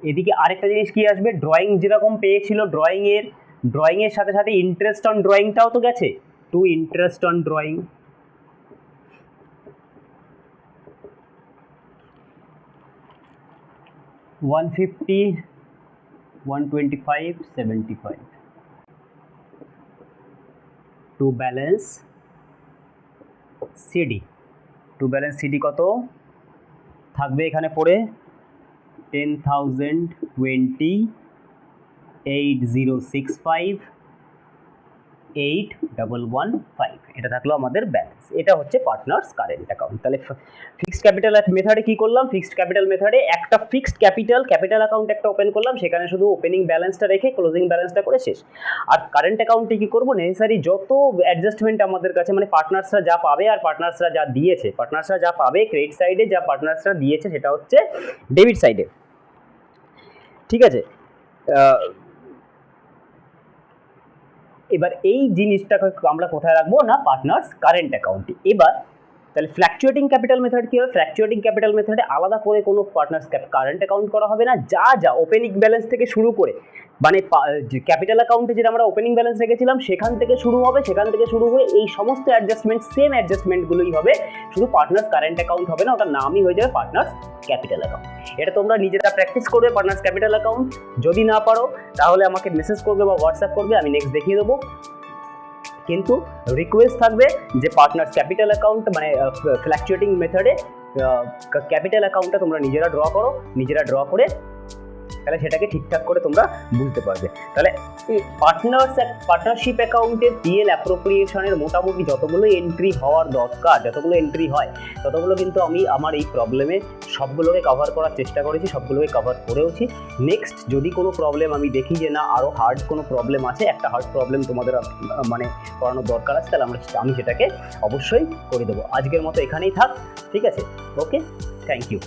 এদিকে আরেকটা জিনিস কি আসবে, ড্রয়িং যেরকম পেয়েছিল, ড্রয়িংয়ের সাথে সাথে ইন্টারেস্ট অন ড্রয়িংটাও তো গেছে, 2 interest on drawing, 150, 125, 75, to balance CD, to balance CD কত থাকবে এখানে পড়ে 10,020, 8065, 8115, এটা থাকলো আমাদের ব্যালেন্স। এটা হচ্ছে পার্টনার্স কারেন্ট অ্যাকাউন্ট। তাহলে ফিক্সড ক্যাপিটাল মেথডে কি করলাম, ফিক্সড ক্যাপিটাল মেথডে একটা ফিক্সড ক্যাপিটাল অ্যাকাউন্ট একটা ওপেন করলাম, সেখানে শুধু ওপেনিং ব্যালেন্সটা রেখে ক্লোজিং ব্যালেন্সটা করে শেষ। আর কারেন্ট অ্যাকাউন্টে কি করবো, নেসেসারি যত অ্যাডজাস্টমেন্ট আমাদের কাছে, মানে পার্টনার্সরা যা পাবে আর পার্টনার্সরা যা দিয়েছে, পার্টনার্সরা যা পাবে ক্রেডিট সাইডে, যা পার্টনার্সরা দিয়েছে সেটা হচ্ছে ডেবিট সাইডে, ঠিক আছে। এবার এই জিনিসটাকে আমরা কোথায় রাখবো না, পার্টনার্স কারেন্ট অ্যাকাউন্টে। এবার তাহলে ফ্ল্যাকচুয়েটিং ক্যাপিটাল মেথড কি হবে, ফ্ল্যাকচুয়েটিং ক্যাপিটাল মেথডে আলাদা করে কোনো পার্টনার্স কারেন্ট অ্যাকাউন্ট করা হবে না, যা ওপেনিং ব্যালেন্স থেকে শুরু করে, মানে ক্যাপিটাল অ্যাকাউন্টে যেটা আমরা ওপেনিং ব্যালেন্স রেখেছিলাম সেখান থেকে শুরু হবে, সেখান থেকে শুরু হয়ে এই সমস্ত অ্যাডজাস্টমেন্ট, সেম অ্যাডজাস্টমেন্টগুলোই হবে, শুধু পার্টনার্স কারেন্ট অ্যাকাউন্ট হবে না, ওটার নামই হয়ে যাবে পার্টনার্স ক্যাপিটাল অ্যাকাউন্ট। এটা তোমরা নিজেরা প্র্যাকটিস করবে পার্টনার্স ক্যাপিটাল অ্যাকাউন্ট। যদি না পারো তাহলে আমাকে মেসেজ করবে বা হোয়াটসঅ্যাপ করবে, আমি নেক্সট দেখিয়ে দেবো। কিন্তু রিকোয়েস্ট থাকবে যে পার্টনার্স ক্যাপিটাল অ্যাকাউন্ট মানে ফ্ল্যাকচুয়েটিং মেথডে ক্যাপিটাল অ্যাকাউন্টটা তোমরা নিজেরা ড্র করে তাহলে সেটাকে ঠিকঠাক করে তোমরা বুঝতে পারবে। তাহলে পার্টনারশিপ অ্যাকাউন্টের পিএল অ্যাপ্রোপ্রিয়েশনের মোটামুটি যতগুলো এন্ট্রি হওয়ার দরকার, যতগুলো এন্ট্রি হয় ততগুলো কিন্তু আমি আমার এই প্রবলেমে সবগুলোকে কভার করার চেষ্টা করেছি, সবগুলোকে কভার করেওছি। নেক্সট যদি কোনো প্রবলেম আমি দেখি যে না আরও হার্ড কোনো প্রবলেম আছে, একটা হার্ড প্রবলেম তোমাদের মানে করানোর দরকার আছে, তাহলে আমি সেটাকে অবশ্যই করে দেবো। আজকের মতো এখানেই থাক, ঠিক আছে, ওকে, থ্যাংক ইউ।